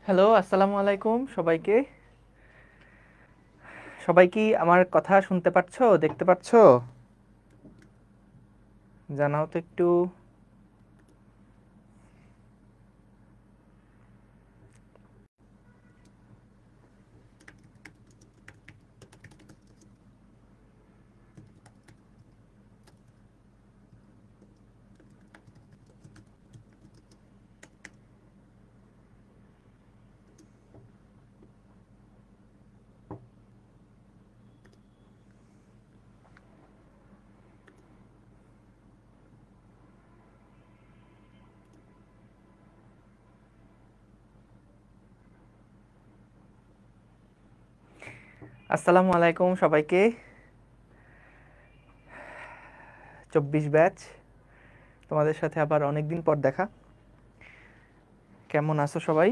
Hello, আসসালামু আলাইকুম সবাইকে। সবাই কি আমার কথা শুনতে পাচ্ছো, দেখতে পাচ্ছো? জানাও তো একটু। আসসালামু আলাইকুম সবাইকে। 24 ব্যাচ, তোমাদের সাথে আবার অনেকদিন পর দেখা। কেমন আছো সবাই?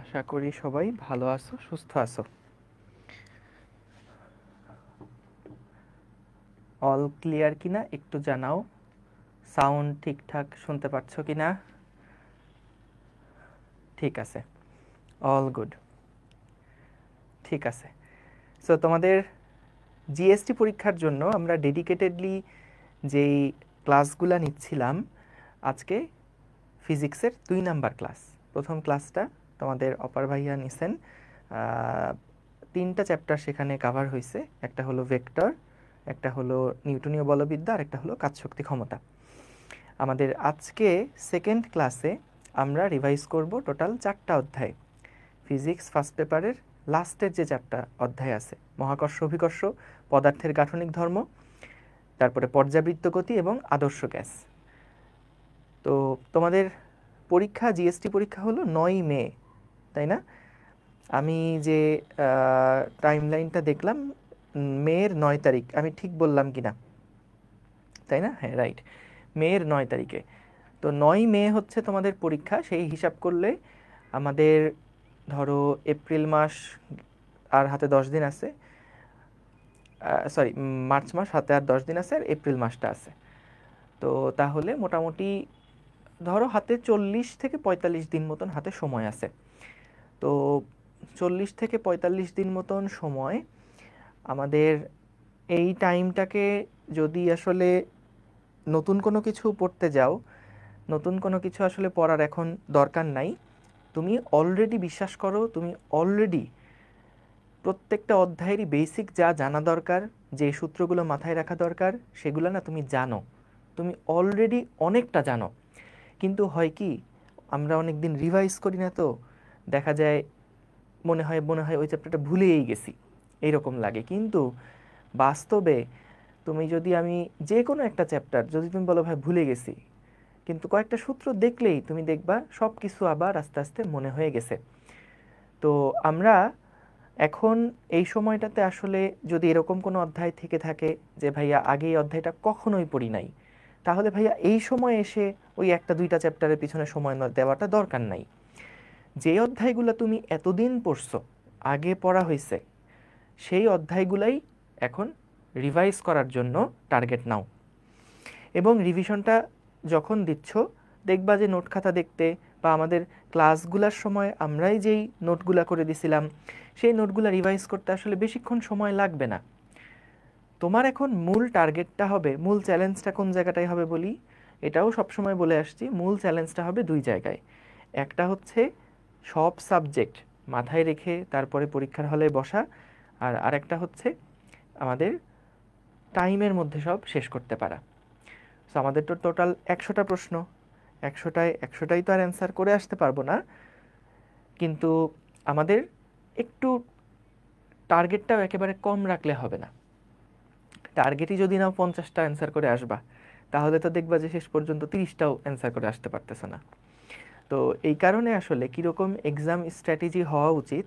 আশা করি সবাই ভালো আছো, সুস্থ আছো। অল ক্লিয়ার কিনা একটু জানাও। সাউন্ড ঠিকঠাক শুনতে পাচ্ছ কিনা? ঠিক আছে, অল গুড। ঠিক আছে। সো তোমাদের জিএসটি পরীক্ষার জন্য আমরা ডেডিকেটেডলি যেই ক্লাসগুলা নিচ্ছিলাম, আজকে ফিজিক্সের 2 নাম্বার ক্লাস। প্রথম ক্লাসটা তোমাদের অপার ভাইয়া নিছেন। 3টা চ্যাপ্টার সেখানে কাভার হয়েছে। একটা হলো ভেক্টর, একটা হলো নিউটনীয় বলবিদ্যা, আর একটা হলো কাজশক্তি ক্ষমতা। আমাদের আজকে সেকেন্ড ক্লাসে আমরা রিভাইজ করব টোটাল 4টা অধ্যায়। ফিজিক্স ফার্স্ট পেপারের লাস্টের যে অধ্যায় আছে, মহাকর্ষ অভিকর্ষ, পদার্থের গাঠনিক ধর্ম, তারপরে পর্যাবৃত্ত গতি এবং আদর্শ গ্যাস। তো তোমাদের পরীক্ষা, জিএসটি পরীক্ষা হলো 9 মে, তাই না? আমি যে টাইমলাইনটা দেখলাম, মের 9 তারিখ, আমি ঠিক বললাম কি না? তাই না? হ্যাঁ, রাইট, মের 9 তারিখে। তো 9 মে হচ্ছে তোমাদের পরীক্ষা। সেই হিসাব করলে আমাদের ধরো এপ্রিল মাস আর হাতে 10 দিন আছে, সরি, মার্চ মাস হাতে আর 10 দিন আছে, আর এপ্রিল মাসটা আছে। তো তাহলে মোটামুটি ধরো হাতে 40 থেকে 45 দিন মতন হাতে সময় আছে। তো 40 থেকে 45 দিন মতন সময় আমাদের, এই টাইমটাকে যদি আসলে নতুন কোনো কিছু পড়তে যাও, নতুন কোনো কিছু আসলে পড়ার এখন দরকার নাই। তুমি অলরেডি বিশ্বাস করো, তুমি অলরেডি প্রত্যেকটা অধ্যায়েরই বেসিক যা জানা দরকার, যে সূত্রগুলো মাথায় রাখা দরকার, সেগুলো না তুমি জানো। তুমি অলরেডি অনেকটা জানো। কিন্তু হয় কি, আমরা অনেক দিন রিভাইজ করি না, তো দেখা যায় মনে হয় ওই চ্যাপ্টারটা ভুলেই গেছি, এইরকম লাগে। কিন্তু বাস্তবে তুমি যদি, আমি যে কোনো একটা চ্যাপ্টার যদি তুমি বলো ভাই ভুলে গেছি, কিন্তু কয়েকটা সূত্র দেখলেই তুমি দেখবা সব কিছু আবার আস্তে আস্তে মনে হয়ে গেছে। তো আমরা এখন এই সময়টাতে আসলে যদি এরকম কোনো অধ্যায় থেকে থাকে যে ভাইয়া আগে এই অধ্যায়টা কখনোই পড়ি নাই, তাহলে ভাইয়া এই সময় এসে ওই একটা দুইটা চ্যাপ্টারের পিছনে সময় দেওয়াটা দরকার নাই। যে অধ্যায়গুলো তুমি এতদিন পড়ছো, আগে পড়া হয়েছে, সেই অধ্যায়গুলাই এখন রিভাইজ করার জন্য টার্গেট নাও। এবং রিভিশনটা যখন দিচ্ছ, দেখবা যে নোট খাতা দেখতে বা আমাদের ক্লাসগুলোর সময় আমরাই যেই নোটগুলা করে দিছিলাম, সেই নোটগুলা রিভাইজ করতে আসলে বেশিক্ষণ সময় লাগবে না। তোমার এখন মূল টার্গেটটা হবে, মূল চ্যালেঞ্জটা কোন জায়গাটায় হবে বলি, এটাও সবসময় বলে আসছি, মূল চ্যালেঞ্জটা হবে 2 জায়গায়। একটা হচ্ছে সব সাবজেক্ট মাথায় রেখে তারপরে পরীক্ষার হলে বসা, আর আরেকটা হচ্ছে আমাদের টাইমের মধ্যে সব শেষ করতে পারা। সো আমাদের তো টোটাল 100টা প্রশ্ন, 100টাই তো আর অ্যান্সার করে আসতে পারবো না, কিন্তু আমাদের একটু টার্গেটটাও একেবারে কম রাখলে হবে না। টার্গেটই যদি নাও 50টা অ্যান্সার করে আসবা, তাহলে তো দেখবা যে শেষ পর্যন্ত 30টাও অ্যান্সার করে আসতে পারতেছো না। তো এই কারণে আসলে কীরকম এক্সাম স্ট্র্যাটেজি হওয়া উচিত,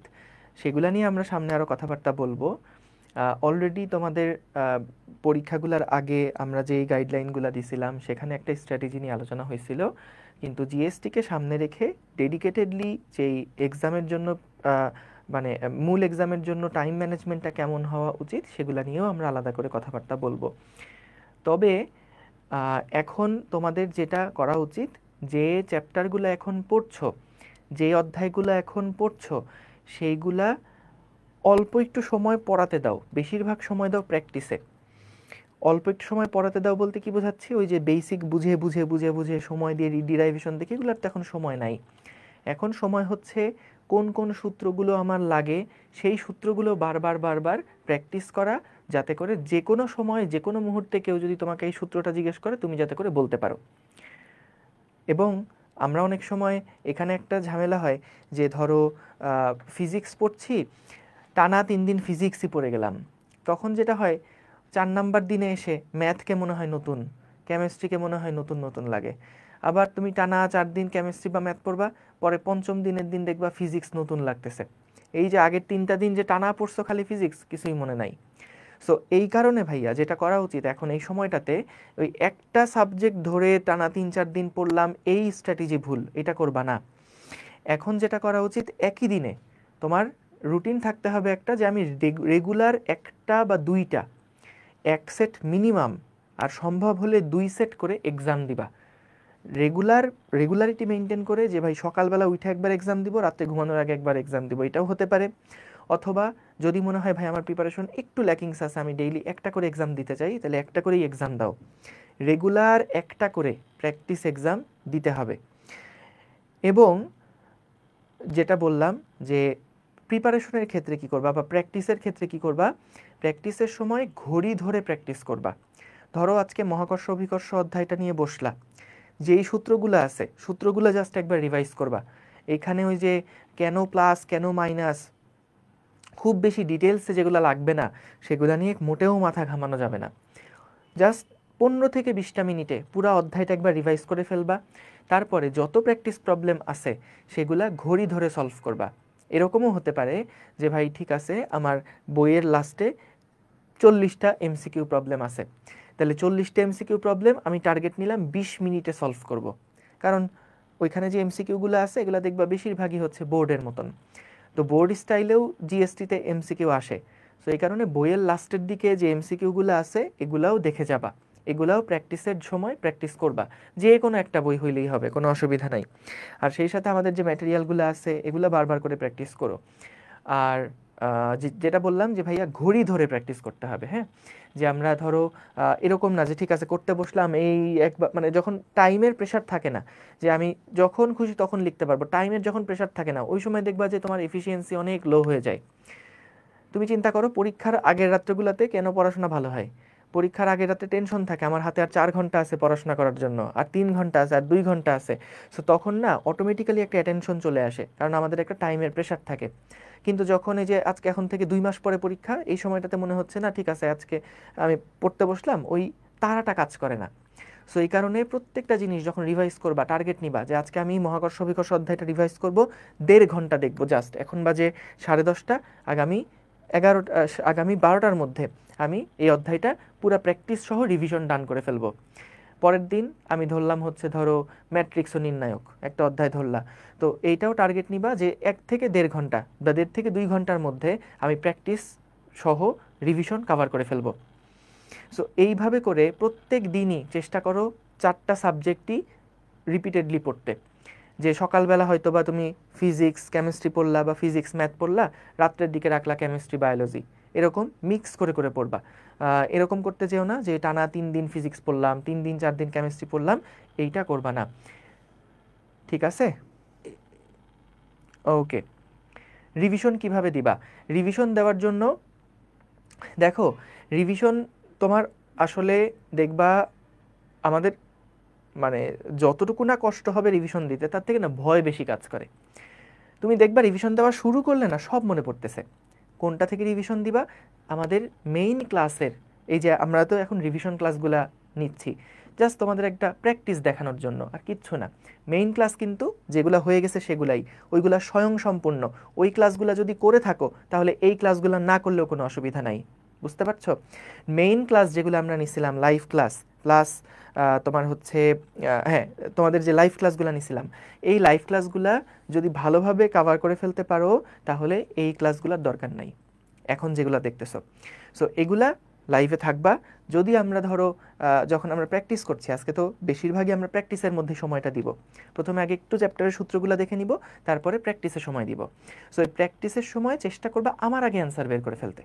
সেগুলো নিয়ে আমরা সামনে আরও কথাবার্তা বলবো। অলরেডি তোমাদের পরীক্ষাগুলোর আগে আমরা যেই গাইডলাইনগুলো দিছিলাম, সেখানে একটা স্ট্র্যাটেজি নিয়ে আলোচনা হয়েছিল, কিন্তু জিএসটিকে সামনে রেখে ডেডিকেটেডলি যেই এক্সামের জন্য, মানে মূল এক্সামের জন্য টাইম ম্যানেজমেন্টটা কেমন হওয়া উচিত, সেগুলো নিয়েও আমরা আলাদা করে কথাবার্তা বলবো। তবে এখন তোমাদের যেটা করা উচিত, যে চ্যাপ্টারগুলো এখন পড়ছো, যে অধ্যায়গুলো এখন পড়ছো, সেইগুলা অল্প একটু সময় পড়াতে দাও, বেশিরভাগ সময় দাও প্র্যাকটিসে। অল্প একটু সময় পড়াতে দাও বলতে কি বোঝাচ্ছি, ওই যে বেসিক বুঝে বুঝে বুঝে বুঝে সময় দিয়ে ডিরাইভেশন দেখে, এগুলোর তো এখন সময় নাই। এখন সময় হচ্ছে কোন কোন সূত্রগুলো আমার লাগে সেই সূত্রগুলো বারবার বারবার প্র্যাকটিস করা, যাতে করে যে কোনো সময় যে কোনো মুহূর্তে কেউ যদি তোমাকে এই সূত্রটা জিজ্ঞেস করে তুমি যাতে করে বলতে পারো। এবং আমরা অনেক সময় এখানে একটা ঝামেলা হয় যে ধরো ফিজিক্স পড়ছি, টানা 3 দিন ফিজিক্সই পড়ে গেলাম, তখন যেটা হয় 4 নাম্বার দিনে এসে ম্যাথকে মনে হয় নতুন, কেমিস্ট্রিকে মনে হয় নতুন নতুন লাগে। আবার তুমি টানা 4 দিন কেমিস্ট্রি বা ম্যাথ পড়বা, পরে পঞ্চম দিনের দিন দেখবা ফিজিক্স নতুন লাগতেছে। এই যে আগের 3টা দিন যে টানা পড়ছো খালি ফিজিক্স, কিছুই মনে নাই। সো এই কারণে ভাইয়া যেটা করা উচিত এখন এই সময়টাতে, ওই একটা সাবজেক্ট ধরে টানা 3-4 দিন পড়লাম, এই স্ট্র্যাটেজি ভুল, এটা করবা না। এখন যেটা করা উচিত, একই দিনে তোমার রুটিন থাকতে হবে একটা, যে আমি রেগুলার একটা বা দুইটা, এক সেট মিনিমাম, আর সম্ভব হলে 2 সেট করে এক্সাম দিবা। রেগুলারিটি মেনটেন করে, যে ভাই সকালবেলা উঠে একবার এক্সাম দিব, রাতে ঘুমানোর আগে একবার এক্সাম দিব, এটাও হতে পারে। অথবা যদি মনে হয় ভাই আমার প্রিপারেশন একটু ল্যাকিংস আছে, আমি ডেইলি একটা করে এক্সাম দিতে চাই, তাহলে একটা করেই এক্সাম দাও। রেগুলার একটা করে প্র্যাকটিস এক্সাম দিতে হবে। এবং যেটা বললাম যে প্রিপারেশনের ক্ষেত্রে কি করবা বা প্র্যাকটিসের ক্ষেত্রে কি করবা, প্র্যাকটিসের সময় ঘড়ি ধরে প্র্যাকটিস করবা। ধরো আজকে মহাকর্ষ অভিকর্ষ অধ্যায়টা নিয়ে বসলা, যেই সূত্রগুলো আছে সূত্রগুলো জাস্ট একবার রিভাইজ করবা। এখানে ওই যে কেন প্লাস কেন মাইনাস, খুব বেশি ডিটেলসে যেগুলো লাগবে না সেগুলো নিয়ে মোটেও মাথা ঘামানো যাবে না। জাস্ট 15 থেকে 20টা মিনিটে পুরো অধ্যায়টা একবার রিভাইজ করে ফেলবা। তারপরে যত প্র্যাকটিস প্রবলেম আছে সেগুলা ঘড়ি ধরে সলভ করবা। এরকমও হতে পারে যে ভাই ঠিক আছে আমার বইয়ের লাস্টে 40টা এমসিকিউ প্রবলেম আছে, তাহলে 40টা এমসিকিউ প্রবলেম আমি টার্গেট নিলাম 20 মিনিটে সলভ করব। কারণ ওইখানে যে এমসিকিউগুলো আছে এগুলো দেখবা বেশিরভাগই হচ্ছে বোর্ডের মতন, তো বোর্ড স্টাইলেও জিএসটিতে এমসিকিউ আসে। সো এই কারণে বইয়ের লাস্টের দিকে যে এমসিকিউগুলো আছে এগুলাও দেখে যাবা, এগুলাও প্র্যাকটিসের সময় প্র্যাকটিস করবা। যে কোনো একটা বই হইলেই হবে, কোনো অসুবিধা নাই। আর সেই সাথে আমাদের যে ম্যাটেরিয়ালগুলো আছে এগুলো বারবার করে প্র্যাকটিস করো। আর যেটা বললাম যে ভাইয়া ঘড়ি ধরে প্র্যাকটিস করতে হবে। হ্যাঁ, যে আমরা ধরো এরকম না যে ঠিক আছে করতে বসলাম এই একবার, মানে যখন টাইমের প্রেশার থাকে না, যে আমি যখন খুশি তখন লিখতে পারবো, টাইমের যখন প্রেশার থাকে না ওই সময় দেখবা যে তোমার এফিসিয়েন্সি অনেক লো হয়ে যায়। তুমি চিন্তা করো পরীক্ষার আগের রাত্রেগুলোতে কেন পড়াশোনা ভালো হয়। পরীক্ষার আগের রাতে টেনশন থাকে, আমার হাতে আর 4 ঘন্টা আছে পড়াশোনা করার জন্য, আর 3 ঘন্টা আছে, আর 2 ঘন্টা আছে। সো তখন না অটোমেটিক্যালি একটা অ্যাটেনশন চলে আসে, কারণ আমাদের একটা টাইমের প্রেশার থাকে। কিন্তু যখন এই যে আজকে এখন থেকে 2 মাস পরে পরীক্ষা, এই সময়টাতে মনে হচ্ছে না ঠিক আছে আজকে আমি পড়তে বসলাম, ওই তাড়াটা কাজ করে না। সো এই কারণে প্রত্যেকটা জিনিস যখন রিভাইজ করবা, টার্গেট নিবা যে আজকে আমি মহাকর্ষ অভিকর্ষ অধ্যায়টা রিভাইজ করব, 1.5 ঘন্টা দেখবো জাস্ট। এখন বাজে 10:30, আগামী 12টার মধ্যে আমি এই অধ্যায়টা পুরো প্র্যাকটিস সহ রিভিশন ডান করে ফেলবো। পরের দিন আমি ধরলাম হচ্ছে ধরো ম্যাট্রিক্স ও নির্ণায়ক একটা অধ্যায় ধরলা, তো এইটাও টার্গেট নিবা যে 1 থেকে 1.5 ঘন্টা বা 1.5 থেকে 2 ঘন্টার মধ্যে আমি প্র্যাকটিস সহ রিভিশন কভার করে ফেলবো। সো এইভাবে করে প্রত্যেক দিনই চেষ্টা করো 4টা সাবজেক্টই রিপিটেডলি পড়তে। যে সকালবেলা হয়তো বা তুমি ফিজিক্স কেমিস্ট্রি পড়লা বা ফিজিক্স ম্যাথ পড়লা, রাত্রের দিকে রাখলা কেমিস্ট্রি বায়োলজি, এরকম মিক্স করে করে পড়বা। এরকম করতে যেও না যে টানা 3 দিন ফিজিক্স পড়লাম, 3 দিন 4 দিন কেমিস্ট্রি পড়লাম, এইটা করবা না। ঠিক আছে? ওকে। রিভিশন কিভাবে দিবা? রিভিশন দেওয়ার জন্য দেখো, রিভিশন তোমার আসলে দেখবা আমাদের মানে যতটুকু না কষ্ট হবে রিভিশন দিতে, তার থেকে না ভয় বেশি কাজ করে। তুমি দেখবা রিভিশন দেওয়া শুরু করলে না সব মনে পড়তেছে। কোনটা থেকে রিভিশন দিবা? আমাদের মেইন ক্লাসের, এই যে আমরা তো এখন রিভিশন ক্লাসগুলা নিচ্ছি জাস্ট তোমাদের একটা প্র্যাকটিস দেখানোর জন্য, আর কিচ্ছু না। মেইন ক্লাস কিন্তু যেগুলো হয়ে গেছে সেগুলাই, ওইগুলা স্বয়ংসম্পূর্ণ। ওই ক্লাসগুলা যদি করে থাকো তাহলে এই ক্লাসগুলো না করলেও কোনো অসুবিধা নাই। বুঝতে পারছো? মেইন ক্লাস যেগুলো আমরা নিছিলাম, লাইভ ক্লাস প্লাস তোমার হচ্ছে হ্যাঁ, তোমাদের যে লাইভ ক্লাসগুলো নিছিলাম, এই লাইভ ক্লাসগুলা যদি ভালোভাবে কভার করে ফেলতে পারো তাহলে এই ক্লাসগুলোর দরকার নাই এখন যেগুলো দেখতেছো। সো এগুলা লাইভে থাকবা। যদি আমরা ধরো যখন আমরা প্র্যাকটিস করছি, আজকে তো বেশিরভাগই আমরা প্র্যাকটিসের মধ্যে সময়টা দিব। প্রথমে আগে একটু চ্যাপ্টারের সূত্রগুলো দেখে নিব, তারপরে প্র্যাকটিসের সময় দিব। সো এই প্র্যাকটিসের সময় চেষ্টা করবা আমার আগে অ্যান্সার বের করে ফেলতে,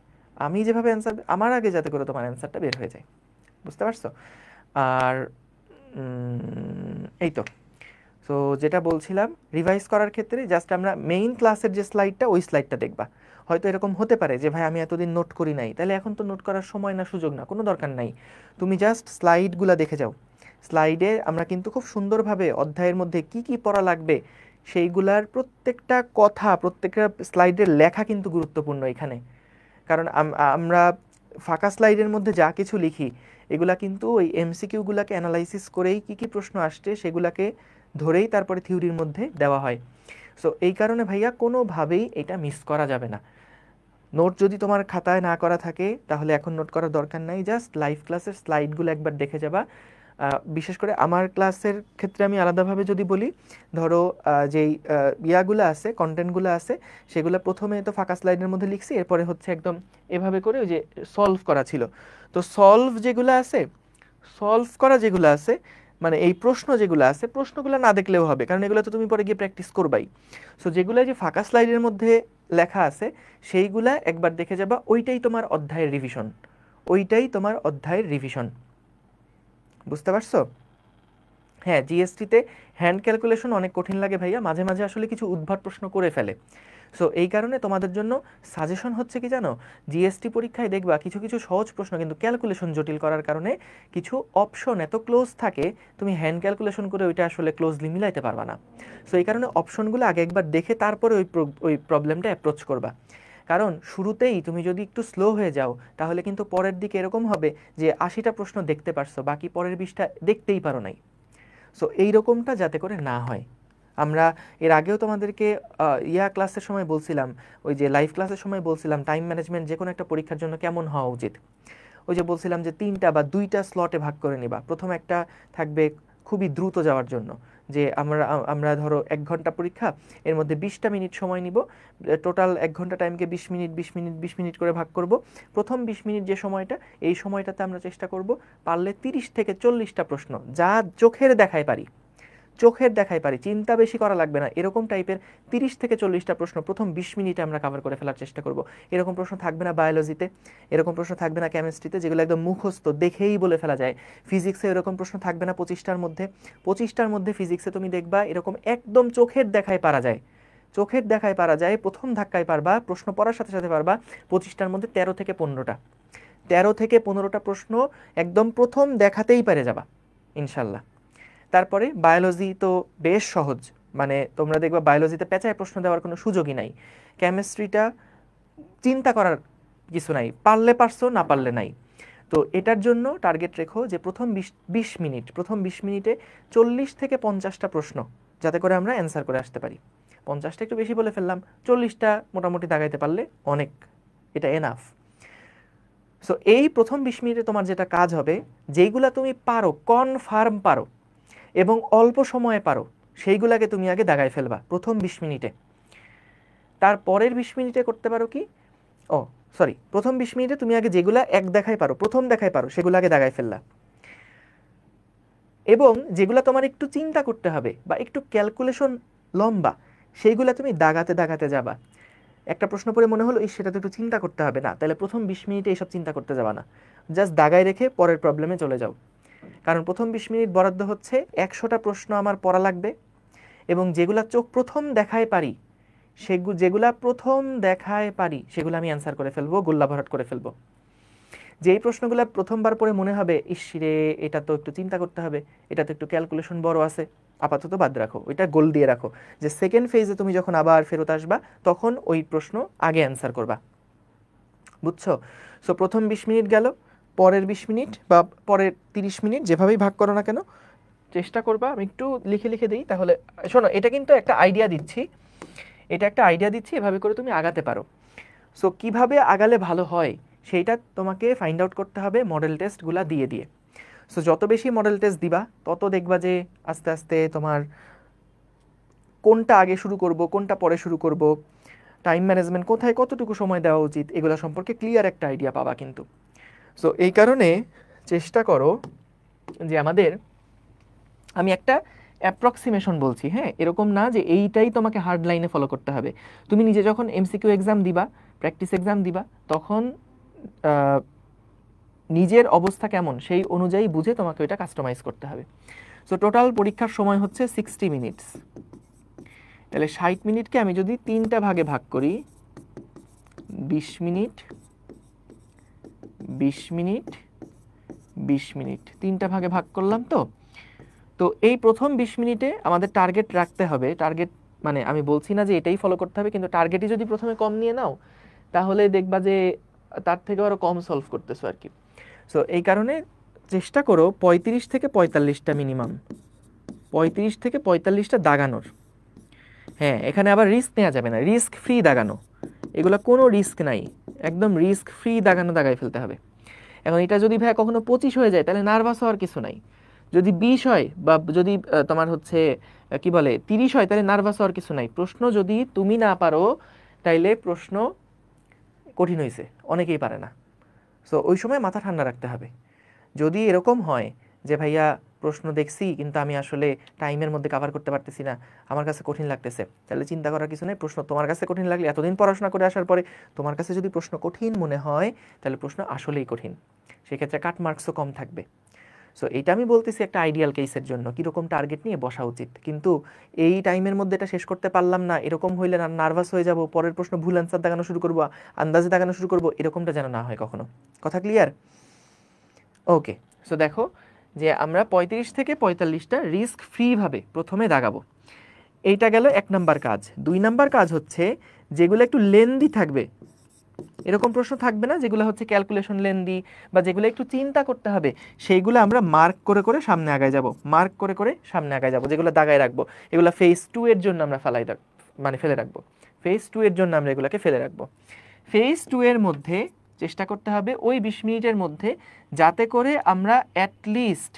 আমি যেভাবে অ্যান্সার আমার আগে, যাতে করে তোমার অ্যান্সারটা বের হয়ে যায়। বুঝতে পারছো? আর এই তো। সো যেটা বলছিলাম, রিভাইজ করার ক্ষেত্রে জাস্ট আমরা মেইন ক্লাসের যে স্লাইডটা, ওই স্লাইডটা দেখবা। হয়তো এরকম হতে পারে যে ভাই আমি এতদিন নোট করি নাই, তাহলে এখন তো নোট করার সময় না, সুযোগ না, কোনো দরকার নাই। তুমি জাস্ট স্লাইডগুলো দেখে যাও। স্লাইডে আমরা কিন্তু খুব সুন্দরভাবে অধ্যায়ের মধ্যে কি কি পড়া লাগবে সেইগুলার প্রত্যেকটা কথা, প্রত্যেকটা স্লাইডের লেখা কিন্তু গুরুত্বপূর্ণ এখানে। কারণ আমরা ফাঁকা স্লাইডের মধ্যে যা কিছু লিখি, এগুলা কিন্তু ওই এমসিকিউগুলাকে অ্যানালাইসিস করেই কি কি প্রশ্ন আসছে সেগুলাকে ধরেই তারপরে থিওরির মধ্যে দেওয়া হয়। সো এই কারণে ভাইয়া কোনোভাবেই এটা মিস করা যাবে না। নোট যদি তোমার খাতায় না করা থাকে তাহলে এখন নোট করার দরকার নাই, জাস্ট লাইভ ক্লাসের স্লাইডগুলো একবার দেখে যাবা। বিশেষ করে আমার ক্লাসের ক্ষেত্রে আমি আলাদাভাবে যদি বলি, ধরো যেই ইয়াগুলো আছে, কন্টেন্টগুলো আছে, সেগুলো প্রথমে তো ফাঁকা স্লাইডের মধ্যে লিখছি, এরপরে হচ্ছে একদম এভাবে করে ওই যে সলভ করা ছিল। তো সলভ যেগুলো আছে, সলভ করা যেগুলো আছে, মানে এই প্রশ্ন যেগুলো আছে, প্রশ্নগুলো না দেখলেও হবে, কারণ এগুলো তো তুমি পরে গিয়ে প্র্যাকটিস করবাই। সো যেগুলো যে ফাঁকা স্লাইডের মধ্যে লেখা আছে সেইগুলা একবার দেখে যাবা, ওইটাই তোমার অধ্যায়ের রিভিশন, ওইটাই তোমার অধ্যায়ের রিভিশন। বুঝতে পারছো? হ্যাঁ, জিএসটিতে হ্যান্ড ক্যালকুলেশন অনেক কঠিন লাগে ভাইয়া, মাঝে মাঝে আসলে কিছু উদ্ভট প্রশ্ন করে ফেলে। সো এই কারণে তোমাদের জন্য সাজেশন হচ্ছে কি জানো, জিএসটি পরীক্ষায় দেখবা কিছু কিছু সহজ প্রশ্ন কিন্তু ক্যালকুলেশন জটিল করার কারণে কিছু অপশন এত ক্লোজ থাকে, তুমি হ্যান্ড ক্যালকুলেশন করে ওইটা আসলে ক্লোজলি মিলাইতে পারবা না। সো এই কারণে অপশনগুলো আগে একবার দেখে তারপরে ওই প্রবলেমটা অ্যাপ্রোচ করবা। কারণ শুরুতেই তুমি যদি একটু স্লো হয়ে যাও, তাহলে কিন্তু পরের দিকে এরকম হবে যে 80টা প্রশ্ন দেখতে পারছো, বাকি পরের 20টা দেখতেই পারো নাই। সো এইরকমটা যাতে করে না হয়। আমরা এর আগেও তোমাদেরকে ক্লাসের সময় বলছিলাম, ওই যে লাইভ ক্লাসের সময় বলছিলাম টাইম ম্যানেজমেন্ট যে কোনো একটা পরীক্ষার জন্য কেমন হওয়া উচিত। ওই যে বলছিলাম যে 3টা বা 2টা স্লটে ভাগ করে নিবা। প্রথম একটা থাকবে খুবই দ্রুত যাওয়ার জন্য, যে আমরা ধরো 1 ঘন্টা পরীক্ষা, এর মধ্যে 20টা মিনিট সময় নিব, টোটাল 1 ঘন্টা টাইমকে 20 মিনিট 20 মিনিট 20 মিনিট করে ভাগ করব। প্রথম 20 মিনিট যে সময়টা, এই সময়টাতে আমরা চেষ্টা করব পারলে 30 থেকে 40টা প্রশ্ন, যা চোখের দেখায় পারি, চোখের দেখায় পারি, চিন্তা বেশি করা লাগবে না, এরকম টাইপের 30 থেকে 40টা প্রশ্ন প্রথম 20 মিনিটে আমরা কভার করে ফেলার চেষ্টা করব। এরকম প্রশ্ন থাকবে না বায়োলজিতে, এরকম প্রশ্ন থাকবে না কেমিস্ট্রিতে, যেগুলো একদম মুখস্থ দেখেই বলে ফেলা যায়। ফিজিক্সে এরকম প্রশ্ন থাকবে না 25টার মধ্যে। 25টার মধ্যে ফিজিক্সে তুমি দেখবা এরকম একদম চোখের দেখায় পারা যায়, চোখের দেখায় পারা যায়, প্রথম ধাক্কায় পারবা, প্রশ্ন পড়ার সাথে সাথে পারবা। 25টার মধ্যে 13 থেকে 15টা, 13 থেকে 15টা প্রশ্ন একদম প্রথম দেখাতেই পেরে যাবা ইনশাল্লাহ। তারপরে বায়োলজি তো বেশ সহজ, মানে তোমরা দেখবা বায়োলজিতে পেঁচায় প্রশ্ন দেওয়ার কোনো সুযোগই নাই। কেমিস্ট্রিটা চিন্তা করার কিছু নাই, পারলে পারছো, না পারলে নাই। তো এটার জন্য টার্গেট রেখো যে প্রথম 20 মিনিট, প্রথম 20 মিনিটে 40 থেকে 50টা প্রশ্ন যাতে করে আমরা অ্যান্সার করে আসতে পারি। 50টা একটু বেশি বলে ফেললাম, 40টা মোটামুটি দাগাইতে পারলে অনেক, এটা এনাফ। সো এই প্রথম 20 মিনিটে তোমার যেটা কাজ হবে, যেইগুলা তুমি পারো, কনফার্ম পারো এবং অল্প সময়ে পারো, সেইগুলাকে তুমি আগে দাগায় ফেলবা প্রথম 20 মিনিটে। তারপরের 20 মিনিটে করতে পারো কি, প্রথম 20 মিনিটে তুমি আগে যেগুলা এক দেখায় পারো, প্রথম দেখায় পারো, সেগুলো আগে দাগায় ফেললা। এবং যেগুলা তোমার একটু চিন্তা করতে হবে বা একটু ক্যালকুলেশন লম্বা, সেইগুলা তুমি দাগাতে দাগাতে যাবা। একটা প্রশ্ন পড়ে মনে হলো সেটা তো একটু চিন্তা করতে হবে, না তাহলে প্রথম 20 মিনিটে এইসব চিন্তা করতে যাবা না, জাস্ট দাগায় রেখে পরের প্রবলেমে চলে যাও। কারণ প্রথম 20 মিনিট বরাদ্দ হচ্ছে 100টা প্রশ্ন আমার পড়া লাগবে, এবং যেগুলা চোখ প্রথম দেখায় পারি, যেগুলা প্রথম দেখায় পারি সেগুলো আমি অ্যান্সার করে ফেলবো, গোল্লা ভরাট করে ফেলবো। যেই প্রশ্নগুলো প্রথমবার পড়ে মনে হবে ইসরে এটা তো একটু চিন্তা করতে হবে, এটা তো একটু ক্যালকুলেশন বড় আছে, আপাতত বাদ রাখো, ওইটা গোল দিয়ে রাখো, যে সেকেন্ড ফেজে তুমি যখন আবার ফেরত আসবা তখন ওই প্রশ্ন আগে অ্যান্সার করবা। বুঝছো? সো প্রথম 20 মিনিট গেল, পরের 20 মিনিট বা পরের 30 মিনিট যেভাবেই ভাগ করো না কেন, চেষ্টা করবা, আমি একটু লিখে লিখে দিই তাহলে। শোনো, এটা কিন্তু একটা আইডিয়া দিচ্ছি, এটা একটা আইডিয়া দিচ্ছি, এভাবে করে তুমি আগাতে পারো। সো কিভাবে আগালে ভালো হয় সেইটা তোমাকে ফাইন্ড আউট করতে হবে মডেল টেস্টগুলা দিয়ে দিয়ে। সো যত বেশি মডেল টেস্ট দিবা তত দেখবা যে আস্তে আস্তে তোমার কোনটা আগে শুরু করব, কোনটা পরে শুরু করব, টাইম ম্যানেজমেন্ট কোথায় কতটুকু সময় দেওয়া উচিত, এগুলো সম্পর্কে ক্লিয়ার একটা আইডিয়া পাবা কিন্তু। সো এই কারণে চেষ্টা করো যে আমি একটা অ্যাপ্রক্সিমেশন বলছি, হ্যাঁ, এরকম না যে এইটাই তোমাকে হার্ড লাইনে ফলো করতে হবে। তুমি নিজে যখন এমসিকিউ এক্সাম দিবা, প্র্যাকটিস এক্সাম দিবা, তখন নিজের অবস্থা কেমন সেই অনুযায়ী বুঝে তোমাকে ওইটা কাস্টমাইজ করতে হবে। সো টোটাল পরীক্ষার সময় হচ্ছে 60 মিনিটস। তাহলে 60 মিনিটকে আমি যদি 3টা ভাগে ভাগ করি, 20 মিনিট 20 মিনিট 20 মিনিট, 3টা ভাগে ভাগ করলাম। তো এই প্রথম 20 মিনিটে আমাদের টার্গেট রাখতে হবে। টার্গেট মানে আমি বলছি না যে এটাই ফলো করতে হবে, কিন্তু টার্গেটই যদি প্রথমে কম নিয়ে নাও তাহলে দেখবা যে তার থেকে আরও কম সলভ করতেছো আর কি। সো এই কারণে চেষ্টা করো 35 থেকে 45টা মিনিমাম, 35 থেকে 45টা দাগানোর। হ্যাঁ, এখানে আবার রিস্ক নেওয়া যাবে না, রিস্ক ফ্রি দাগানো, এগুলো কোনো রিস্ক নাই, একদম রিস্ক ফ্রি দাগানো দাগাই ফেলতে হবে। এখন এটা যদি ভাই কখনো 25 হয়ে যায় তাহলে নার্ভাস হওয়ার কিছু নাই, যদি 20 হয় বা যদি তোমার হচ্ছে কি বলে 30 হয় তাহলে নার্ভাস হওয়ার কিছু নাই। প্রশ্ন যদি তুমি না পারো তাইলে প্রশ্ন কঠিন হয়েছে, অনেকেই পারে না। সো ওই সময় মাথা ঠান্ডা রাখতে হবে। যদি এরকম হয় যে ভাইয়া প্রশ্ন দেখছি কিন্তু আমি আসলে টাইমের মধ্যে কভার করতে পারতেছি না, আমার কাছে কঠিন লাগতেছে, তাহলে চিন্তা করার কিছু নেই। প্রশ্ন তোমার কাছে কঠিন লাগলে, এতদিন পড়াশোনা করে আসার পরে তোমার কাছে যদি প্রশ্ন কঠিন মনে হয় তাহলে প্রশ্ন আসলেই কঠিন, সেক্ষেত্রে কাট মার্কসও কম থাকবে। সো এটা আমি বলতেছি একটা আইডিয়াল কেসের জন্য কীরকম টার্গেট নিয়ে বসা উচিত। কিন্তু এই টাইমের মধ্যে এটা শেষ করতে পারলাম না এরকম হইলে নার্ভাস হয়ে যাব, পরের প্রশ্ন ভুল অ্যান্সার দেখানো শুরু করবো, আন্দাজে দেখানো শুরু করবো, এরকমটা যেন না হয় কখনো। কথা ক্লিয়ার? ওকে, সো দেখো যে আমরা 35 থেকে 45টা রিস্ক ফ্রিভাবে প্রথমে দাগাবো, এইটা গেল 1 নাম্বার কাজ। 2 নাম্বার কাজ হচ্ছে যেগুলো একটু লেন্দি থাকবে, এরকম প্রশ্ন থাকবে না যেগুলো হচ্ছে ক্যালকুলেশন লেন্দি বা যেগুলো একটু চিন্তা করতে হবে, সেইগুলো আমরা মার্ক করে করে সামনে আগায় যাব, মার্ক করে করে সামনে আগায় যাব, যেগুলো দাগায় রাখবো এগুলো ফেজ 2 এর জন্য আমরা ফেলে রাখবো, ফেজ 2 এর জন্য আমরা এগুলোকে ফেলে রাখবো। ফেজ 2 এর মধ্যে চেষ্টা করতে হবে ওই 20 মিনিটের মধ্যে যাতে করে আমরা অ্যাটলিস্ট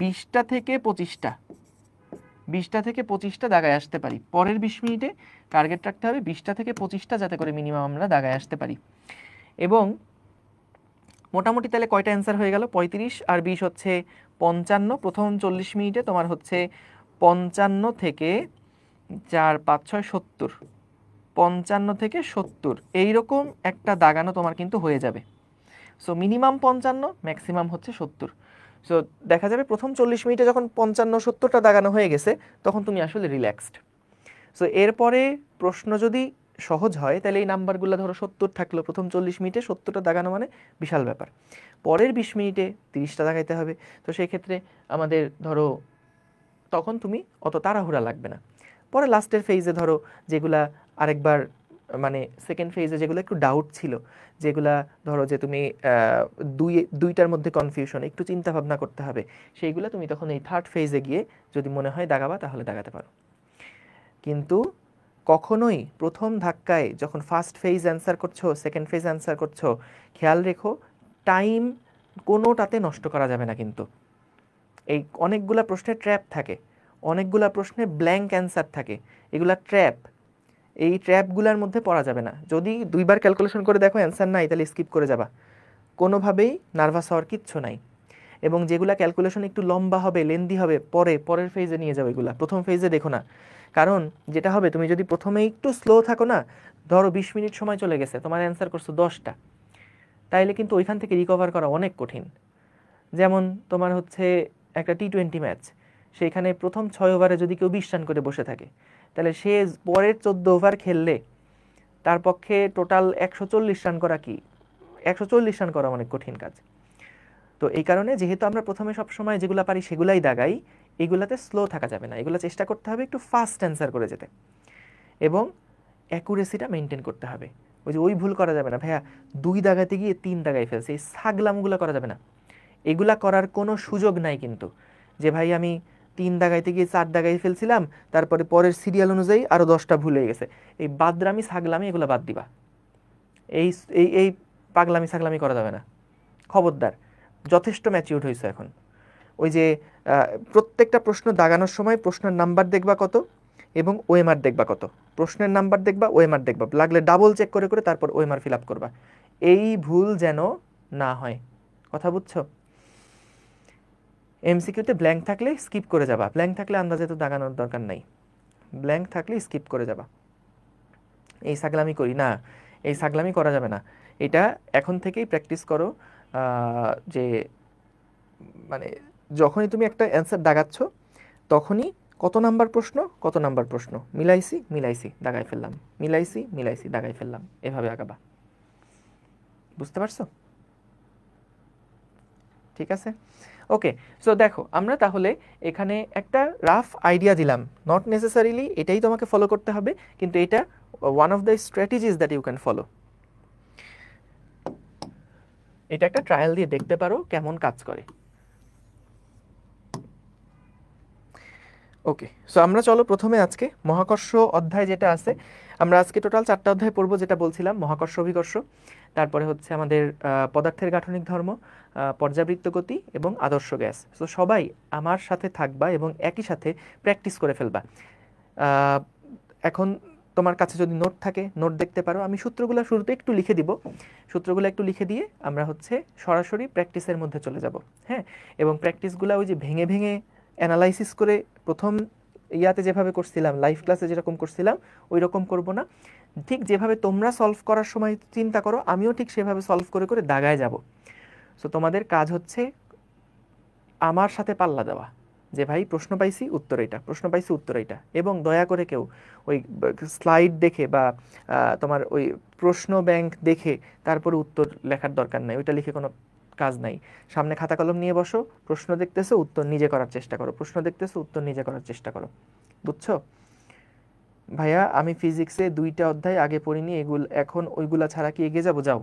20টা থেকে 25টা দাগায় আসতে পারি। পরের 20 মিনিটে টার্গেট রাখতে হবে 20টা থেকে 25টা যাতে করে মিনিমাম আমরা দাগায় আসতে পারি। এবং মোটামুটি তাহলে কয়টা অ্যান্সার হয়ে গেল? 35 আর 20 হচ্ছে 55। প্রথম 40 মিনিটে তোমার হচ্ছে 55 থেকে 4 5 6 70, 55 থেকে 70 এইরকম একটা দাগানো তোমার কিন্তু হয়ে যাবে। সো মিনিমাম 55, ম্যাক্সিমাম হচ্ছে 70। সো দেখা যাবে প্রথম 40 মিনিটে যখন 55-70টা দাগানো হয়ে গেছে তখন তুমি আসলে রিল্যাক্সড। সো এরপরে প্রশ্ন যদি সহজ হয় তাহলে এই নাম্বারগুলো ধরো 70 থাকলো, প্রথম 40 মিনিটে 70টা দাগানো মানে বিশাল ব্যাপার। পরের 20 মিনিটে 30টা দাগাইতে হবে। তো সেই ক্ষেত্রে আমাদের ধরো তখন তুমি অত তাড়াহুড়া লাগবে না। পরে লাস্টের ফেজে ধরো যেগুলা আরেকবার মানে সেকেন্ড ফেজে যেগুলো একটু ডাউট ছিল, যেগুলা ধরো যে তুমি দুইটার মধ্যে কনফিউশন, একটু চিন্তা ভাবনা করতে হবে, সেইগুলো তুমি তখন এই থার্ড ফেজে গিয়ে যদি মনে হয় দাগাবা তাহলে দাগাতে পারো। কিন্তু কখনোই প্রথম ধাক্কায় যখন ফার্স্ট ফেজ অ্যান্সার করছো, সেকেন্ড ফেজ অ্যান্সার করছো, খেয়াল রেখো টাইম কোনোটাতে নষ্ট করা যাবে না। কিন্তু এই অনেকগুলা প্রশ্নে ট্র্যাপ থাকে, অনেকগুলা প্রশ্নে ব্ল্যাঙ্ক অ্যান্সার থাকে, এগুলা ট্র্যাপ। এই ট্র্যাপগুলোর মধ্যে পড়া যাবে না। যদি 2বার ক্যালকুলেশন করে দেখো অ্যান্সার নাই তাহলে স্কিপ করে যাবা, কোনোভাবেই নার্ভাস হওয়ার কিচ্ছু নাই। এবং যেগুলা ক্যালকুলেশন একটু লম্বা হবে, লেন্দি হবে, পরের ফেজে নিয়ে যাও এগুলা, প্রথম ফেজে দেখো না। কারণ যেটা হবে তুমি যদি প্রথমে একটু স্লো থাকো না, ধরো 20 মিনিট সময় চলে গেছে, তোমার অ্যান্সার করছো 10টা, তাইলে কিন্তু ওইখান থেকে রিকভার করা অনেক কঠিন। যেমন তোমার হচ্ছে একটা T20 ম্যাচ, সেইখানে প্রথম 6 ওভারে যদি কেউ 20 রান করে বসে থাকে তাহলে সে পরের 14 ওভার খেললে তার পক্ষে টোটাল 140 রান করা 140 রান করা অনেক কঠিন কাজ। তো এই কারণে যেহেতু আমরা প্রথমে সবসময় যেগুলো পারি সেগুলাই দাগাই, এগুলাতে স্লো থাকা যাবে না, এগুলো চেষ্টা করতে হবে একটু ফাস্ট অ্যান্সার করে যেতে এবং অ্যাকুরেসিটা মেনটেন করতে হবে। ওই ভুল করা যাবে না, ভাইয়া 2 দাগাতে গিয়ে 3 দাগাই ফেলছে, এই ছাগলামগুলো করা যাবে না। এগুলা করার কোনো সুযোগ নাই কিন্তু, যে ভাই আমি 3 দাগাইতে গিয়ে 4 দাগাই ফেলছিলাম তারপরে পরের সিরিয়াল অনুযায়ী আরও 10টা ভুল হয়ে গেছে, এই বাদরামি ছাগলামি এগুলো বাদ দিবা। এই এই এই পাগলামি ছাগলামি করা যাবে না, খবরদার। যথেষ্ট ম্যাচিউরড হয়েছে এখন। ওই যে প্রত্যেকটা প্রশ্ন দাগানোর সময় প্রশ্নের নাম্বার দেখবা কত এবং ওএমআর দেখবা কত, প্রশ্নের নাম্বার দেখবা, ওএমআর দেখবা, লাগলে ডাবল চেক করে করে তারপর ওএমআর ফিল আপ করবা। এই ভুল যেন না হয়। কথা বুঝছো? এমসিকিউতে ব্ল্যাঙ্ক থাকলে স্কিপ করে যাবা, ব্ল্যাঙ্ক থাকলে আন্দাজে তো দাগানোর দরকার নাই, ব্ল্যাঙ্ক থাকলে স্কিপ করে যাবা। এই ছাগলামি করি না, এই ছাগলামি করা যাবে না। এটা এখন থেকেই প্র্যাকটিস করো, যে মানে যখনই তুমি একটা অ্যান্সার দাগাচ্ছ তখনই কত নাম্বার প্রশ্ন, কত নাম্বার প্রশ্ন, মিলাইছি মিলাইছি দাগাই ফেললাম, মিলাইছি মিলাইছি দাগাই ফেললাম, এভাবে আগাবা। বুঝতে পারছো? ঠিক আছে, ওকে। সো দেখো আমরা তাহলে এখানে একটা রাফ আইডিয়া দিলাম, নট নেসেসারিলি এটাই তোমাকে ফলো করতে হবে, কিন্তু এটা one of the strategies that you can follow. এটা একটা ট্রায়াল দিয়ে দেখতে পারো কেমন কাজ করে। ওকে, সো আমরা চলো প্রথমে আজকে মহাকর্ষ অধ্যায় যেটা আছে, আমরা আজকে টোটাল 4টা অধ্যায় পড়বো, যেটা বলছিলাম মহাকর্ষ অভিকর্ষ, তারপরে হচ্ছে আমাদের পদার্থের গাঠনিক ধর্ম, পর্যাবৃত্ত গতি এবং আদর্শ গ্যাস। সো সবাই আমার সাথে থাকবা এবং একই সাথে প্র্যাকটিস করে ফেলবা। এখন তোমার কাছে যদি নোট থাকে নোট দেখতে পারো, আমি সূত্রগুলো শুরুতে একটু লিখে দিব, সূত্রগুলো একটু লিখে দিয়ে আমরা হচ্ছে সরাসরি প্র্যাকটিসের মধ্যে চলে যাব। হ্যাঁ, এবং প্র্যাকটিসগুলো ওই যে ভেঙে ভেঙে অ্যানালাইসিস করে প্রথম ইয়াতে যেভাবে করছিলাম, লাইভ ক্লাসে যেরকম করছিলাম ওই রকম করব না। ঠিক যেভাবে তোমরা সলভ করার সময় চিন্তা করো, আমিও ঠিক সেভাবে সলভ করে করে দাগায় যাব। সো তোমাদের কাজ হচ্ছে আমার সাথে পাল্লা দেওয়া, যে ভাই প্রশ্ন পাইছি উত্তর এইটা, প্রশ্ন পাইছি উত্তর এইটা। এবং দয়া করে কেউ ওই স্লাইড দেখে বা তোমার ওই প্রশ্ন ব্যাংক দেখে তারপরে উত্তর লেখার দরকার নাই, ওইটা লিখে কোনো কাজ নাই। সামনে খাতা কলম নিয়ে বসো, প্রশ্ন দেখতেছো উত্তর নিজে করার চেষ্টা করো, প্রশ্ন দেখতেছো উত্তর নিজে করার চেষ্টা করো। বুঝছো? ভাইয়া আমি ফিজিক্সে 2টা অধ্যায় আগে পড়িনি, এখন ওইগুলা ছাড়া কি এগিয়ে যাবো? যাও,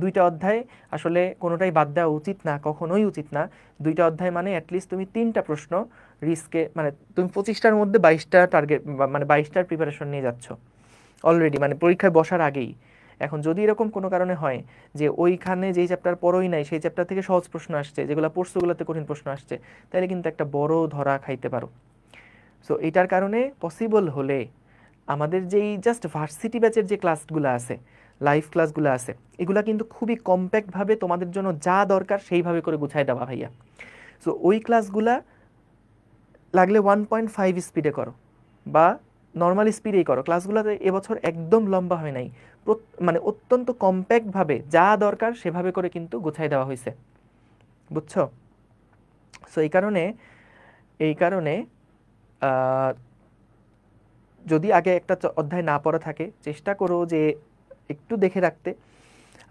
2টা অধ্যায় আসলে কোনোটাই বাদ দেওয়া উচিত না, কখনোই উচিত না। 2টা অধ্যায় মানে অ্যাটলিস্ট তুমি 3টা প্রশ্ন রিস্কে, মানে তুমি 25টার মধ্যে 22টা টার্গেট, মানে 22টার প্রিপারেশন নিয়ে যাচ্ছ অলরেডি, মানে পরীক্ষায় বসার আগেই। এখন যদি এরকম কোনো কারণে হয় যে ওইখানে যেই চ্যাপ্টার পড়োই নাই সেই চ্যাপ্টার থেকে সহজ প্রশ্ন আসছে, যেগুলো পড়ছো ওগুলোতে কঠিন প্রশ্ন আসছে, তাহলে কিন্তু একটা বড় ধরা খাইতে পারো। সো এটার কারণে পসিবল হলে আমাদের যেই জাস্ট ভার্সিটি ব্যাচের যে ক্লাসগুলো আছে, লাইভ ক্লাসগুলো আছে, এগুলা কিন্তু খুবই কম্প্যাক্টভাবে তোমাদের জন্য যা দরকার সেইভাবে করে গুছাই দেওয়া ভাইয়া। সো ওই ক্লাসগুলা লাগলে 1.5 স্পিডে করো বা নর্মাল স্পিডেই করো, ক্লাসগুলোতে এবছর একদম লম্বা হয় নাই, মানে অত্যন্ত কম্প্যাক্টভাবে যা দরকার সেভাবে করে কিন্তু গুছাই দেওয়া হয়েছে। বুঝছো? সো এই কারণে যদি আগে একটা অধ্যায় না পড়া থাকে চেষ্টা করো যে একটু দেখে রাখতে।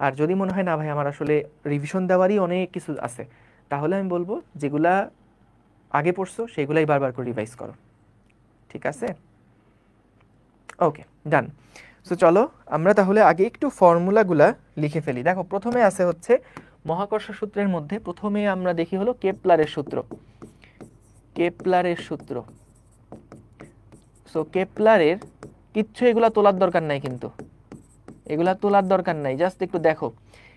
আর যদি মনে হয় না ভাই আমার আসলে রিভিশন দেওয়ারই অনেক কিছু আছে, তাহলে আমি বলবো যেগুলা আগে পড়ছো সেগুলাই বারবার করে রিভাইজ করো। ঠিক আছে, ওকে, ডান। সো চলো আমরা তাহলে আগে একটু ফর্মুলাগুলা লিখে ফেলি। দেখো প্রথমে আছে হচ্ছে মহাকর্ষ সূত্রের মধ্যে প্রথমে আমরা দেখি হলো কেপলারের সূত্র, কেপলারের সূত্র। সো কেপলারের কিচ্ছু এগুলা তোলার দরকার নাই, কিন্তু এগুলা তোলার দরকার নাই, জাস্ট একটু দেখো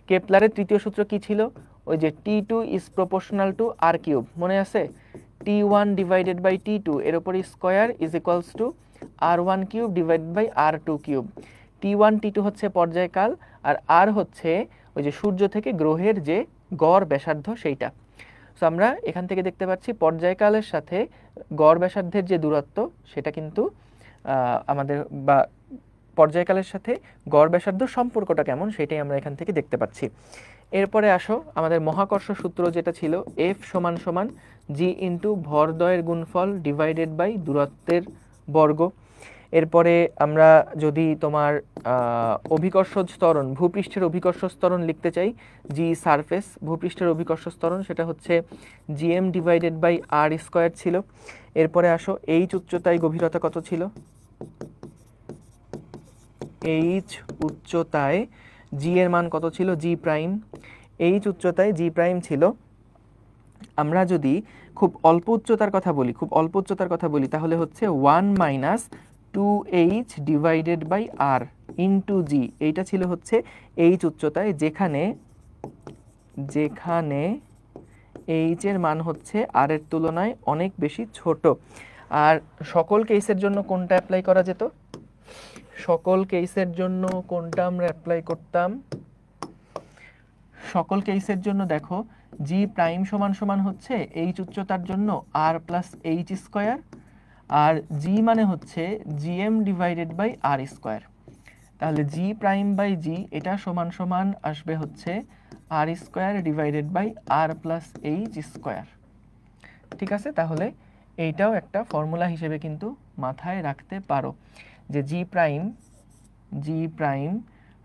কেপলারের তৃতীয় সূত্র কি ছিল, ওই যে T2 is proportional to r cube, মনে আছে? T1 ডিভাইডেড বাই T2 এর উপর square is equals to r1 cube divided by r2 cube. T1 T2 হচ্ছে পর্যায়কাল, আর r হচ্ছে ওই যে সূর্য থেকে গ্রহের যে গড় ব্যাসার্ধ সেইটা। সো আমরা এখান থেকে দেখতে পাচ্ছি পর্যায়কালের সাথে গড় ব্যাসার্ধের যে দূরত্ব সেটা কিন্তু আমাদের, বা পর্যায়কালের সাথে গড় ব্যাসার্ধ সম্পর্কটা কেমন সেটাই আমরা এখান থেকে দেখতে পাচ্ছি। এরপরে আসো আমাদের মহাকর্ষ সূত্র যেটা ছিল F সমান সমান g ইন্টু ভরদ্বয়ের গুণফল ডিভাইডেড বাই দূরত্বের বর্গ। এরপরে আমরা যদি তোমার অভিকর্ষ ত্বরণ, ভূপৃষ্ঠের অভিকর্ষ ত্বরণ লিখতে চাই, জি সারফেস, ভূপৃষ্ঠের অভিকর্ষ ত্বরণ সেটা হচ্ছে GM divided by R square ছিল। এরপরে আসো এইচ উচ্চতায় গভীরতা কত ছিল, এইচ উচ্চতায় জি এর মান কত ছিল, জি প্রাইম। এইচ উচ্চতায় জি প্রাইম ছিল, আমরা যদি খুব অল্প উচ্চতার কথা বলি, খুব অল্প উচ্চতার কথা বলি তাহলে হচ্ছে 1 minus 2h divided by R into G, এইটা ছিল হচ্ছে এইচ উচ্চতায়, যেখানে এইচ এর মান হচ্ছে আর এর তুলনায় অনেক বেশি ছোট। আর সকল কেসের জন্য কোনটা অ্যাপ্লাই করা যেত, সকল কেসের জন্য কোনটা আমরা অ্যাপ্লাই করতাম, সকল কেসের জন্য দেখো জি প্রাইম সমান সমান হচ্ছে এইচ উচ্চতার জন্য আর প্লাস এইচ স্কোয়ার, আর জি মানে হচ্ছে GM divided by R square. তাহলে জি প্রাইম বাই জি এটা সমান সমান আসবে হচ্ছে R square divided by R plus H square. ঠিক আছে, তাহলে এইটাও একটা ফর্মুলা হিসেবে কিন্তু মাথায় রাখতে পারো যে জি প্রাইম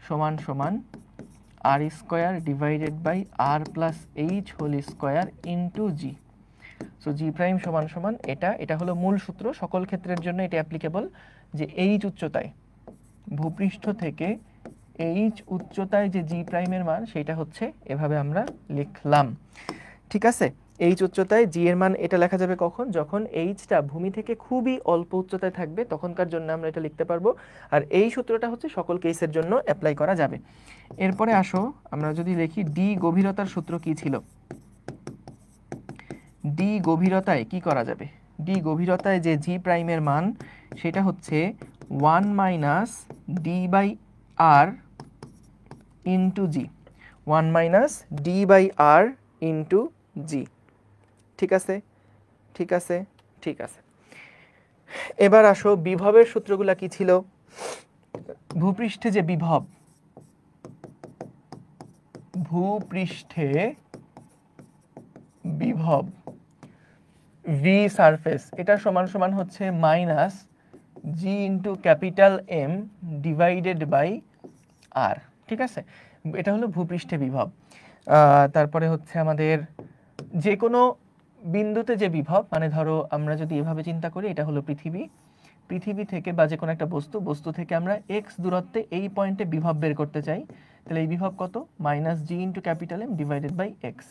সমান সমান R square divided by R plus H whole square into G. So G prime সমান সমান এটা হলো মূল সূত্র, সকল ক্ষেত্রের জন্য এটা অ্যাপ্লিকেবল, যে এইচ উচ্চতায়, ভূপৃষ্ঠ থেকে এইচ উচ্চতায় যে জি প্রাইমের মান সেটা হচ্ছে এভাবে আমরা লিখলাম। ঠিক আছে, এইচ উচ্চতায় জি এর মান এটা লেখা যাবে কখন, যখন এইচটা ভূমি থেকে খুবই অল্প উচ্চতায় থাকবে তখনকার জন্য আমরা এটা লিখতে পারবো। আর এই সূত্রটা হচ্ছে সকল কেসের জন্য অ্যাপ্লাই করা যাবে। এরপরে আসো আমরা যদি লিখি ডি গভীরতার সূত্র কি ছিল। ডি গভীরতায় কি করা যাবে, ডি গভীরতায় যে জি প্রাইমের মান সেটা হচ্ছে 1 minus D by R into G, 1 minus D by R into G. ঠিক আছে, ঠিক আছে, ঠিক আছে। এবার আসো বিভবের সূত্রগুলা কি ছিল। ভূপৃষ্ঠে যে বিভব, ভূপৃষ্ঠে বিভব ভি সারফেস এটা সমান সমান হচ্ছে minus G into capital M divided by R. ঠিক আছে, এটা হলো ভূপৃষ্ঠে বিভব। তারপরে হচ্ছে আমাদের যে কোনো বিন্দুতে যে বিভব, মানে ধরো আমরা যদি এভাবে চিন্তা করি এটা হলো পৃথিবী থেকে বা যে কোনো একটা বস্তু থেকে আমরা এক্স দূরত্বে এই পয়েন্টে বিভব বের করতে চাই, তাহলে এই বিভব কত, minus G into capital M divided by X.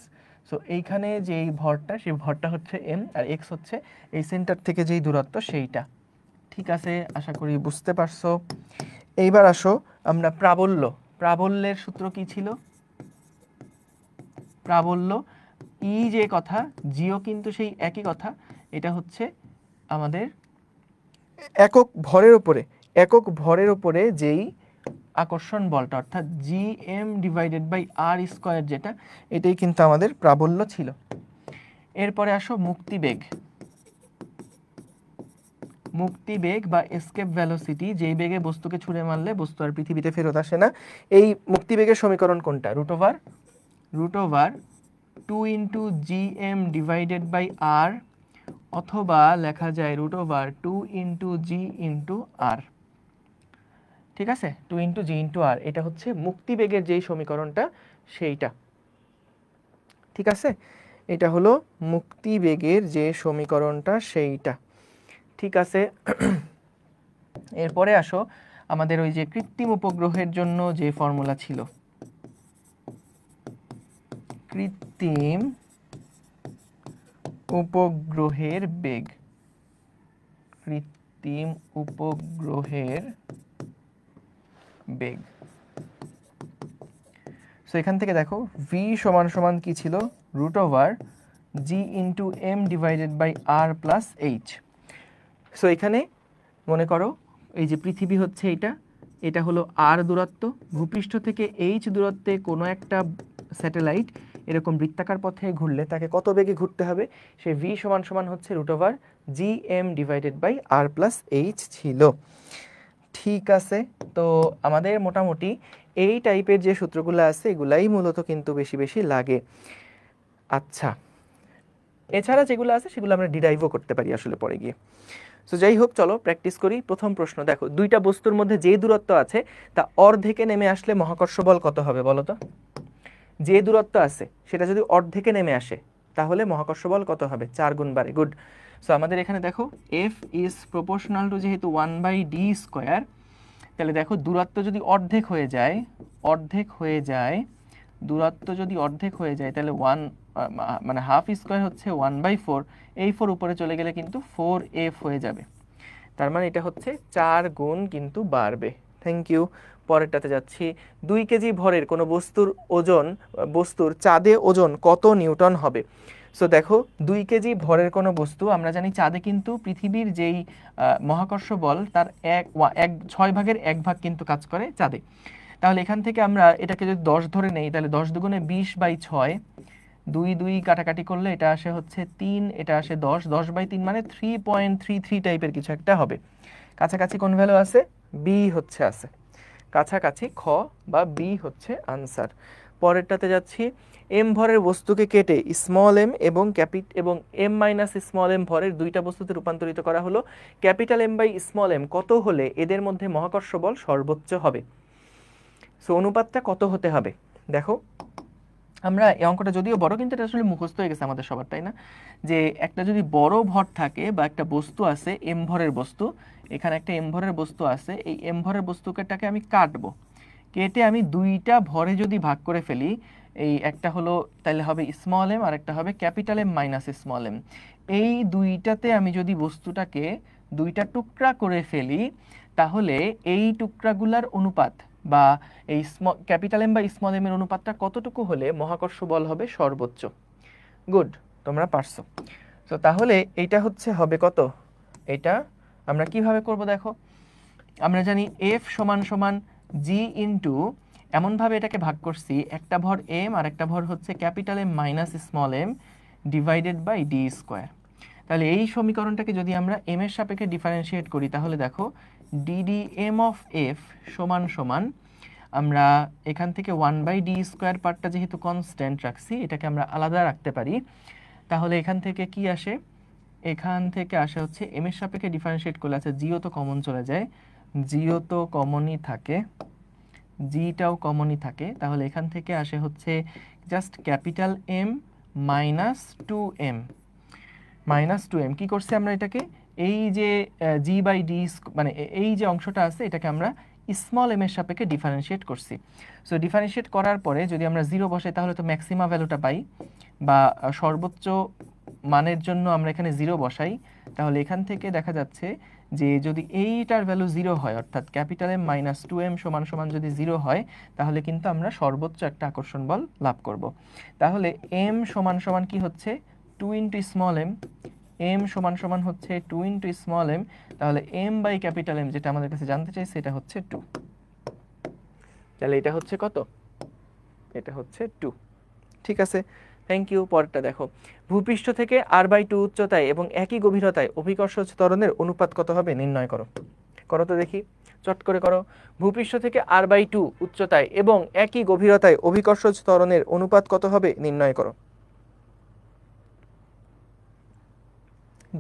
So এইখানে যে এই ভরটা, সেই ভরটা হচ্ছে এম, আর এক্স হচ্ছে এই সেন্টার থেকে যেই দূরত্ব সেইটা। ঠিক আছে, আশা করি বুঝতে পারছো। এইবার আসো আমরা প্রাবল্যের সূত্র কি ছিল। প্রাবল্য ই যে কথা, জিও কিন্তু সেই একই কথা, এটা হচ্ছে আমাদের একক ভরের উপরে যেই আকর্ষণ বলটা, অর্থাৎ G M divided by R square, যেটা এটাই কিন্তু আমাদের প্রাবল্য ছিল। এরপরে আসো মুক্তিবেগ বা এসকেপ ভেলোসিটি, যেই বেগে বস্তুকে ছুঁড়ে মারলে বস্তু আর পৃথিবীতে ফেরত আসে না। এই মুক্তিবেগের সমীকরণ কোনটা, root over 2 into G M divided by R, অথবা লেখা যায় root over 2 into G into R. ঠিক আছে, 2 ইন্টু জি ইন্টু আর, এটা হচ্ছে মুক্তিবেগের যেই সমীকরণটা সেইটা। ঠিক আছে, এটা হলো মুক্তিবেগের যে সমীকরণটা সেইটা। ঠিক আছে, এরপরে আসো আমাদের ওই যে কৃত্রিম উপগ্রহের জন্য যে ফর্মুলা ছিল, কৃত্রিম উপগ্রহের বেগ, কৃত্রিম উপগ্রহের বেগ। সো এখান থেকে দেখো ভি সমান সমান কি ছিল, root over G into M divided by R plus H. So এখানে মনে করো এই যে পৃথিবী হচ্ছে এটা হলো আর দূরত্ব, ভূপৃষ্ঠ থেকে এইচ দূরত্বে কোনো একটা স্যাটেলাইট এরকম বৃত্তাকার পথে ঘুরলে তাকে কত বেগে ঘুরতে হবে, সে ভি সমান সমান হচ্ছে root over G M divided by R plus H ছিল। ঠিক আছে, তো আমাদের মোটামুটি এই টাইপের যে সূত্রগুলো আছে এগুলাই মূলত কিন্তু বেশি বেশি লাগে। আচ্ছা, এছাড়া যেগুলো আছে সেগুলো আমরা ডিরাইভও করতে পারি আসলে পরে গিয়ে। সো যাই হোক, চলো প্র্যাকটিস করি। প্রথম প্রশ্ন দেখো, দুইটা বস্তুর মধ্যে যে দূরত্ব আছে তা অর্ধেকে নেমে আসলে মহাকর্ষ বল কত হবে বলো তো। যে দূরত্ব আছে সেটা যদি অর্ধেকে নেমে আসে তাহলে মহাকর্ষ বল কত হবে, 4 গুণ বাড়ে। গুড। সো আমাদের এখানে দেখো এফ ইজ প্রপোর্শনাল টু, যেহেতু 1/d স্কোয়ার, তাহলে দেখো দূরত্ব যদি অর্ধেক হয়ে যায়, দূরত্ব যদি অর্ধেক হয়ে যায় তাহলে মানে হাফ স্কোয়ার হচ্ছে 1/4, এই 4 উপরে চলে গেলে কিন্তু 4f হয়ে যাবে। তার মানে এটা হচ্ছে 4 গুণ কিন্তু বাড়বে। Thank you. পরেরটাতে যাচ্ছি, 2 কেজি ভরের কোনো বস্তুর চাঁদে ওজন কত নিউটন হবে। সো দেখো 2 কেজি ভরের কোনো বস্তু, আমরা জানি চাঁদে কিন্তু পৃথিবীর যেই মহাকর্ষ বল তার 6 ভাগের 1 ভাগ কিন্তু কাজ করে চাঁদে। তাহলে এখান থেকে আমরা এটাকে যদি 10 ধরে নেই, তাহলে 10 দুগুণে 20/6, 2 2 কাটাকাটি করলে এটা আসে হচ্ছে 3, এটা আসে 10, 10/3 মানে 3.33 টাইপের কিছু একটা হবে। কাছাকাছি কোন ভ্যালু আছে? বি হচ্ছে আছে কাছাকাছি, খ বা বি হচ্ছে আনসার। পরেরটাতে যাচ্ছি। এম ভরের বস্তুকে কেটে স্মল এম এবং এম মাইনাস স্মল এম ভরের দুইটা বস্তুতে রূপান্তরিত করা হলো। Capital M by small M কত হলে এদের মধ্যে মহাকর্ষ বল সর্বোচ্চ হবে? সো অনুপাতটা কত হতে হবে? দেখো, আমরা এই অঙ্কটা যদিও বড়, কিন্তু এটা আসলে মুখস্থ হয়ে গেছে আমাদের সবার, তাই না? যে একটা যদি বড় ভর থাকে বা একটা বস্তু আছে এম ভরের বস্তু, এখানে একটা এম ভরের বস্তু আছে, এই এম ভরের বস্তুটাকে আমি কাটবো, কেটে আমি দুইটা ভরে যদি ভাগ করে ফেলি, এই একটা হলো তাহলে হবে স্মল এম আর একটা হবে capital M minus small M. এই দুইটাতে আমি যদি বস্তুটাকে দুইটা টুকরা করে ফেলি, তাহলে এই টুকরাগুলার অনুপাত বা এই ক্যাপিটাল এম বা স্মল এম এর অনুপাতটা কতটুকু হলে মহাকর্ষ বল হবে সর্বোচ্চ? গুড, তোমরা পারছো। তো তাহলে এইটা হচ্ছে হবে কত? এটা আমরা কিভাবে করব দেখো, আমরা জানি এফ সমান সমান জি ইন্টু, এমনভাবে এটাকে ভাগ করছি, একটা ভর এম আর একটা ভর হচ্ছে capital M minus small M divided by D square. তাহলে এই সমীকরণটাকে যদি আমরা এম এর সাপেক্ষে ডিফারেন্সিয়েট করি, তাহলে দেখো ডিডি এম অফ এফ সমান সমান, আমরা এখান থেকে 1/d স্কোয়ার পার্টটা যেহেতু কনস্ট্যান্ট রাখছি, এটাকে আমরা আলাদা রাখতে পারি। তাহলে এখান থেকে কি আসে? এখান থেকে আসে হচ্ছে এম এর সাপেক্ষে ডিফারেন্সিয়েট করলে আছে জিও তো কমন চলে যায়, জিও তো কমনই থাকে, জিটাও কমনই থাকে। তাহলে এখান থেকে আসে হচ্ছে just capital M minus 2m, কি করছি আমরা এটাকে, এই যে জি বাই ডি মানে এই যে অংশটা আছে এটাকে আমরা স্মল এম এর সাপেক্ষে ডিফারেন্সিয়েট করছি। সো ডিফারেন্সিয়েট করার পরে যদি আমরা 0 বসাই, তাহলে তো ম্যাক্সিমা ভ্যালুটা পাই, বা সর্বোচ্চ মানের জন্য আমরা এখানে 0 বসাই, তাহলে এখান থেকে দেখা যাচ্ছে যে যদি এইটার ভ্যালু 0 হয়, অর্থাৎ ক্যাপিটাল এম মাইনাস 2m সমান সমান যদি 0 হয়, তাহলে কিন্তু আমরা সর্বোচ্চ একটা আকর্ষণ বল লাভ করব। তাহলে m সমান সমান কি হচ্ছে? 2 ইন্টু স্মল এম, m সমান সমান হচ্ছে 2 ইন্টু স্মল এম, তাহলে m বাই ক্যাপিটাল এম যেটা আমাদের কাছে জানতে চাই সেটা হচ্ছে 2। তাহলে এটা হচ্ছে কত? এটা হচ্ছে 2। ঠিক আছে, থ্যাংক ইউ। পরেরটা দেখো, ভূপৃষ্ঠ থেকে r/2 উচ্চতায় এবং একই গভীরতায় অভিকর্ষ ত্বরণের অনুপাত কত হবে নির্ণয় করো। করো তো দেখি, চট করে করো। ভূপৃষ্ঠ থেকে r/2 উচ্চতায় এবং একই গভীরতায় অভিকর্ষ ত্বরণের অনুপাত কত হবে নির্ণয় করো।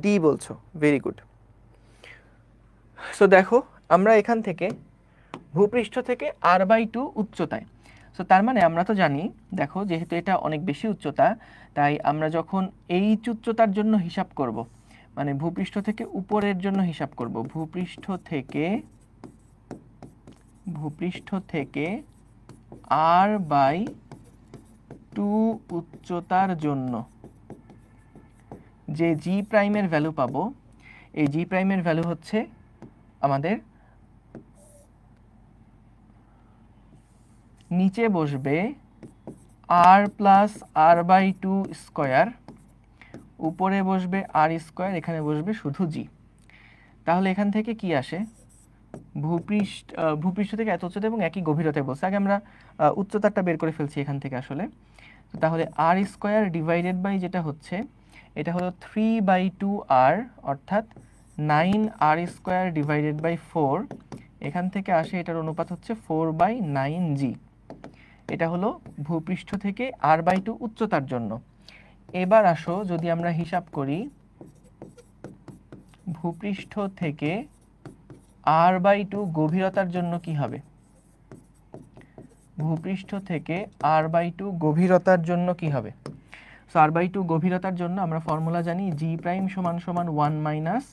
ডি বলছো, ভেরি গুড। সো দেখো, আমরা এখান থেকে ভূপৃষ্ঠ থেকে r/2 উচ্চতায়, সো তার মানে আমরা তো জানি, দেখো যেহেতু এটা অনেক বেশি উচ্চতা, তাই আমরা যখন এই উচ্চতার জন্য হিসাব করব, মানে ভূপৃষ্ঠ থেকে উপরের জন্য হিসাব করব, ভূপৃষ্ঠ থেকে r/2 উচ্চতার জন্য যে জি প্রাইমের ভ্যালু পাবো, এই জি প্রাইমের ভ্যালু হচ্ছে আমাদের নিচে বসবে r প্লাস r/2 স্কোয়ার, উপরে বসবে r স্কোয়ার, এখানে বসবে শুধু জি। তাহলে এখান থেকে কি আসে? ভূপৃষ্ঠ থেকে এত উচ্চতা এবং একই গভীরতায় বলছে। আগে আমরা উচ্চতাটা বের করে ফেলছি এখান থেকে আসলে। তাহলে r স্কোয়ার ডিভাইডেড বাই যেটা হচ্ছে, এটা হলো 3/2r, অর্থাৎ 9r স্কোয়ার ডিভাইডেড বাই 4, এখান থেকে আসে এটার অনুপাত হচ্ছে 4/9g। এটা হলো ভূপৃষ্ঠ থেকে r/2 উচ্চতার জন্য। এবার আসো যদি আমরা হিসাব করি ভূপৃষ্ঠ থেকে r/2 গভীরতার জন্য কি হবে, ভূপৃষ্ঠ থেকে r/2 গভীরতার জন্য কি হবে। সো r/2 গভীরতার জন্য আমরা ফর্মুলা জানি, জি প্রাইম সমান সমান 1 মাইনাস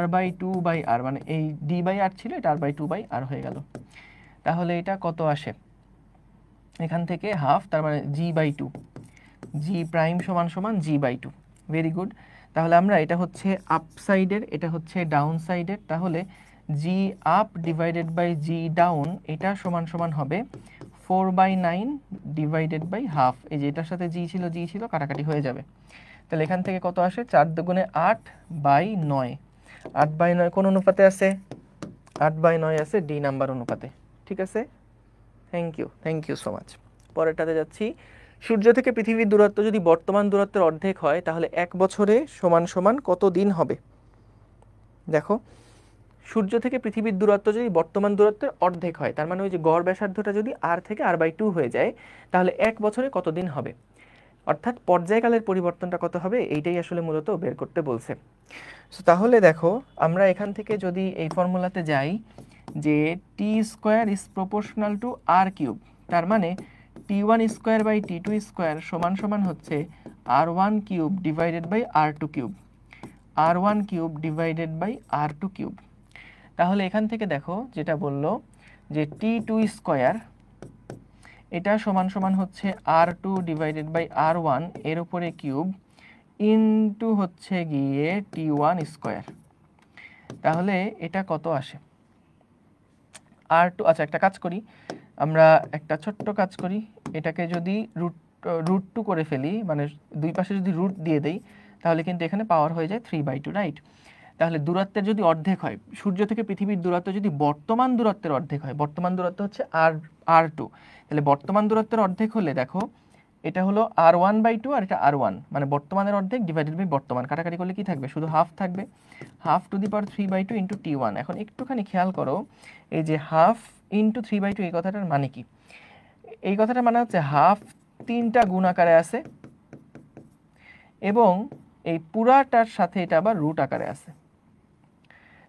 r/2 বাই r, মানে এই d বাই r ছিল, এটা r/2 বাই r হয়ে গেল। তাহলে এটা কত আসে? এখান থেকে হাফ, তার মানে g/2, জি প্রাইম সমান সমান g/2। Very good. তাহলে আমরা এটা হচ্ছে আপ সাইডের, এটা হচ্ছে ডাউন সাইডের, তাহলে G up divided by G down, এটা সমান সমান হবে 4/9 ডিভাইডেড বাই হাফ। এই যে এটার সাথে জি ছিল কাটাকাটি হয়ে যাবে। তাহলে এখান থেকে কত আসে? 4 দুগুণে 8/9, 8/9 কোন অনুপাতে আছে? 8/9 আছে ডি নাম্বার অনুপাতে। ঠিক আছে, থ্যাংক ইউ সো মাচ। পরেরটাতে যাচ্ছি। সূর্য থেকে পৃথিবীর দূরত্ব যদি বর্তমান দূরত্বের অর্ধেক হয় তাহলে 1 বছরে সমান সমান কত দিন হবে? দেখো, সূর্য থেকে পৃথিবীর দূরত্ব যদি বর্তমান দূরত্বের অর্ধেক হয়, তার মানে ওই যে গড় ব্যাসার্ধটা যদি r থেকে r/2 হয়ে যায়, তাহলে 1 বছরে কত দিন হবে, অর্থাৎ পর্যায়কালের পরিবর্তনটা কত হবে, এইটাই আসলে মূলত বের করতে বলছে। সো তাহলে দেখো, আমরা এখান থেকে যদি এই ফর্মুলাতে যাই যে t² is proportional two r³, তার মানে t1² / t2² সমান সমান হচ্ছে r1³ divided by r2³, r1³ divided by r2³। তাহলে এখান থেকে দেখো যেটা বললো যে t2² এটা সমান সমান হচ্ছে r2 ডিভাইডেড বাই r1 এর উপরে কিউব ইনটু হচ্ছে গিয়ে t1²। তাহলে এটা কত আসে r2, আচ্ছা একটা কাজ করি, আমরা একটা ছোট্ট কাজ করি, এটাকে যদি রুট 2 করে ফেলি, মানে দুই পাশে যদি রুট দিয়ে দেই, তাহলে কিন্তু এখানে পাওয়ার হয়ে যায় 3/2, রাইট? তাহলে দূরত্বের যদি অর্ধেক হয়, সূর্য থেকে পৃথিবীর দূরত্ব যদি বর্তমান দূরত্বের অর্ধেক হয়, বর্তমান দূরত্ব হচ্ছে r2, তাহলে বর্তমান দূরত্বের অর্ধেক হলে দেখো এটা হলো r1/2 আর এটা r1, মানে বর্তমানের অর্ধেক ডিভাইডেড বাই বর্তমান, কাটাকাটি করলে কি থাকবে, শুধু হাফ থাকবে, have to the power 3/2 into t1। এখন একটুখানি খেয়াল করো, এই যে হাফ ইন্টু 3/2 এই কথাটার মানে কি? এই কথাটার মানে হচ্ছে হাফ 3টা গুণ আকারে আছে এবং এই পুরাটার সাথে এটা আবার রুট আকারে আছে।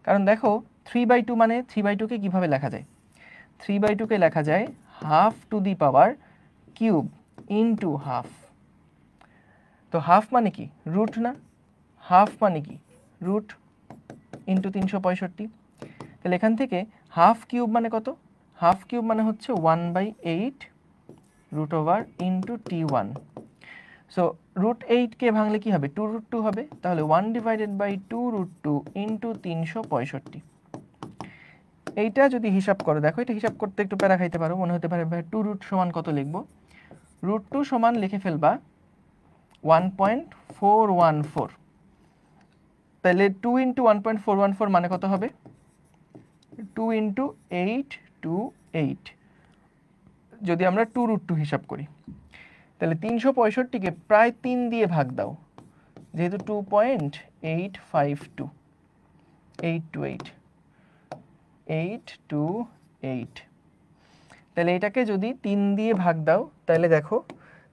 কারণ দেখো 3/2 মানে 3/2 কে কিভাবে লেখা যায়, 3/2 কে লেখা যায় have to the power cube into half. তো হাফ মানে কি, রুট না? হাফ মানে কি, রুট ইন্টু 365। তাহলে এখান থেকে হাফ কিউব মানে কত, হাফ কিউব মানে হচ্ছে 1/8 root over into t1। So root 8 কে ভাঙলে কি হবে, 2√2 হবে, তাহলে 1 ডিভাইডেড বাই 2√2 ইন্টু 365। এইটা যদি হিসাব করো, দেখো এটা হিসাব করতে একটু প্যারা খাইতে পারো, মনে হতে পারে ভাই 2 সমান কত লিখবো, √2 সমান লিখে ফেলবা 1.414। তাহলে 2 ইন্টু 1.414 মানে কত হবে, 2 ইন্টু 828। যদি আমরা 2√2 হিসাব করি, তাহলে 365কে প্রায় 3 দিয়ে ভাগ দাও, যেহেতু 2.852, 828, তাহলে এটাকে যদি 3 দিয়ে ভাগ দাও, তাহলে দেখো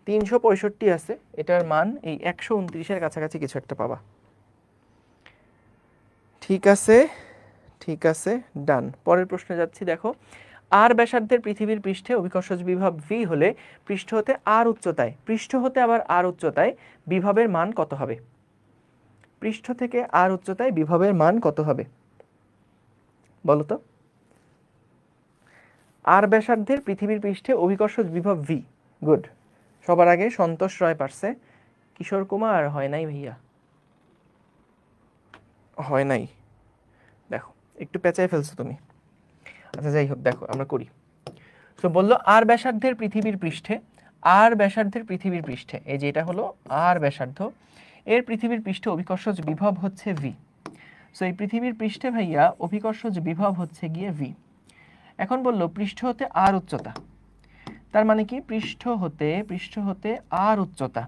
365 আছে, এটার মান এই 129-এর কাছাকাছি কিছু একটা পাবা। ঠিক আছে, ঠিক আছে, ডান। পরের প্রশ্নে যাচ্ছি। দেখো, আর ব্যাসার্ধের পৃথিবীর পৃষ্ঠে অভিকর্ষজ বিভব ভি হলে পৃষ্ঠ হতে আর উচ্চতায়, পৃষ্ঠ হতে আবার আর উচ্চতায় বিভবের মান কত হবে? পৃষ্ঠ থেকে আর উচ্চতায় বিভবের মান কত হবে বলো তো? আর ব্যাসার্ধের পৃথিবীর পৃষ্ঠে অভিকর্ষজ বিভব ভি, গুড। সবার আগে সন্তোষ রয় পারছে, কিশোর কুমার হয় নাই ভাইয়া, হয় নাই, দেখো একটু পেঁচাই ফেলছো তুমি। আচ্ছা যাই হোক, দেখো আমরা করি। তো বললো আর ব্যাসার্ধের পৃথিবীর পৃষ্ঠে, আর ব্যাসার্ধের পৃথিবীর পৃষ্ঠে, এই যে এটা হলো আর ব্যাসার্ধ, এর পৃথিবীর পৃষ্ঠে অভিকর্ষজ বিভব হচ্ছে ভি। সো এই পৃথিবীর পৃষ্ঠে ভাইয়া অভিকর্ষজ বিভব হচ্ছে গিয়ে ভি। এখন বললো পৃষ্ঠ হতে আর উচ্চতা, তার মানে কি, পৃষ্ঠ হতে আর উচ্চতা,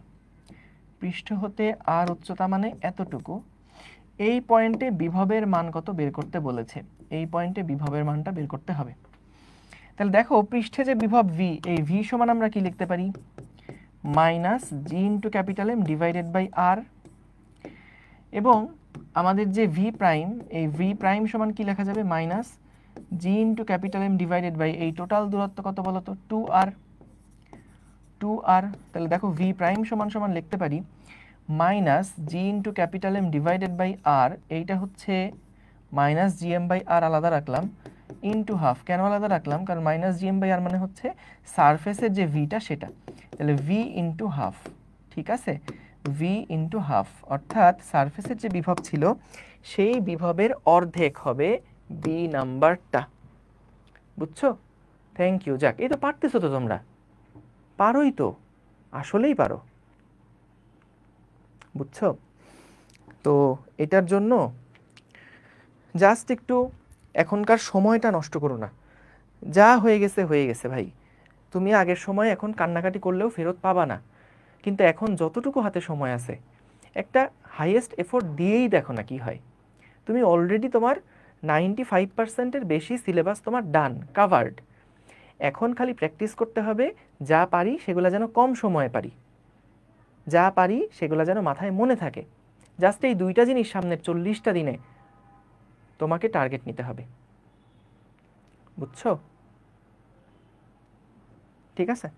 পৃষ্ঠ হতে আর উচ্চতা মানে এতটুকু, এই পয়েন্টে বিভবের মান কত বের করতে বলেছে, এই পয়েন্টে বিভবের মানটা বের করতে হবে। তাহলে দেখো পৃষ্ঠে যে বিভব ভি, এই ভি সমান আমরা কি লিখতে পারি, minus G into capital M divided by R, এবং আমাদের যে ভি প্রাইম, এই ভি প্রাইম সমান কি লেখা যাবে, minus G into capital M divided by এই টোটাল দূরত্ব কত বলো তো, 2r। তাহলে দেখো ভি প্রাইম সমান সমান লিখতে পারি minus G into capital M divided by R, এইটা হচ্ছে minus G M by R আলাদা রাখলাম, ইন্টু হাফ। কেন আলাদা রাখলাম, কারণ minus G M by R মানে হচ্ছে সারফেসের যে ভিটা সেটা, তাহলে ভি ইন্টু হাফ, ঠিক আছে, ভি ইন্টু হাফ, অর্থাৎ সারফেসের যে বিভব ছিল সেই বিভবের অর্ধেক হবে বি নাম্বারটা, বুঝছো? Thank you. যাক, এই তো পারতেছো তো, তোমরা পারোই তো, আসলেই পারো, বুঝছো? তো এটার জন্য জাস্ট একটু এখনকার সময়টা নষ্ট করো না, যা হয়ে গেছে হয়ে গেছে ভাই, তুমি আগের সময় এখন কান্নাকাটি করলেও ফেরত পাবা না, কিন্তু এখন যতটুকু হাতে সময় আছে একটা হাইয়েস্ট এফোর্ট দিয়েই দেখো না কি হয়। তুমি অলরেডি তোমার 95%-এর বেশি সিলেবাস তোমার ডান, কাভার্ড। এখন খালি প্র্যাকটিস করতে হবে, যা পারি সেগুলো যেন কম সময়ে পারি, যা পারি সেগুলো যেন মাথায় মনে থাকে। জাস্ট এই দুইটা জিনিস সামনের 40টা দিনে তোমাকে টার্গেট নিতে হবে, বুঝছো? ঠিক আছে,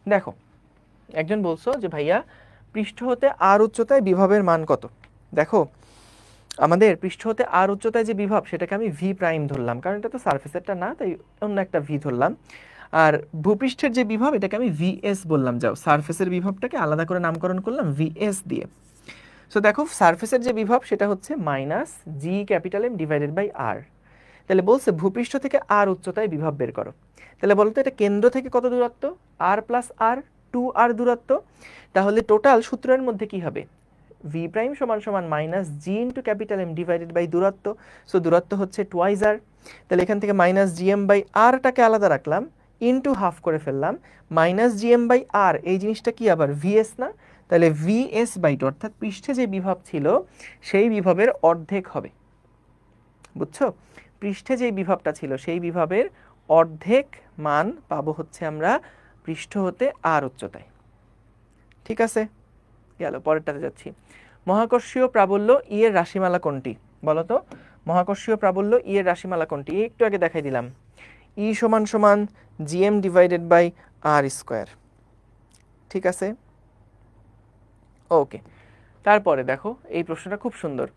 দেখো একজন বলছো যে ভাইয়া পৃষ্ঠ হতে আর উচ্চতায় বিভবের মান কত। দেখো আমাদের পৃষ্ঠ হতে আর উচ্চতায় যে বিভব সেটাকে আমি ভি প্রাইম ধরলাম, কারণ এটা তো সারফেসেরটা না, তাই অন্য একটা ভি ধরলাম। আর ভূপৃষ্ঠের যে বিভব এটাকে আমি ভিএস বললাম, যাও সারফেসের বিভবটাকে আলাদা করে নামকরণ করলাম ভিএস দিয়ে। সো দেখো সারফেসের যে বিভব সেটা হচ্ছে minus G capital M divided by R. তাহলে বলছে ভূপৃষ্ঠ থেকে আর উচ্চতায় বিভব বের করো। তাহলে বলতো এটা কেন্দ্র থেকে কত দূরত্ব, আর প্লাস আর, 2r দূরত্ব। তাহলে টোটাল সূত্রের মধ্যে কি হবে, ভি প্রাইম সমান সমান minus G into capital M divided by দূরত্ব। সো দূরত্ব হচ্ছে টুয়াইজ আর। তাহলে এখান থেকে মাইনাস জিএম বাই আরটাকে আলাদা রাখলাম, ইন্টু হাফ করে ফেললাম, মাইনাস জিএম বাই আর এই জিনিসটা কি আবার ভিএস না? তাহলে ভিএস বাই টু, অর্থাৎ পৃষ্ঠে যে বিভব ছিল সেই বিভবের অর্ধেক হবে, বুঝছো? পৃষ্ঠে যে বিভবটা ছিল সেই বিভবের অর্ধেক মান পাবো হচ্ছে আমরা পৃষ্ঠ হতে আর উচ্চতায়। ঠিক আছে, গেল, পরেরটাতে যাচ্ছি। মহাকর্ষীয় প্রাবল্য ই এর রাশিমালা কোনটি? বলো তো, মহাকর্ষীয় প্রাবল্য ই এর রাশিমালা কোনটি? একটু আগে দেখাই দিলাম, ই সমান সমান GM divided by R square. ঠিক আছে, ওকে। তারপরে দেখো এই প্রশ্নটা খুব সুন্দর।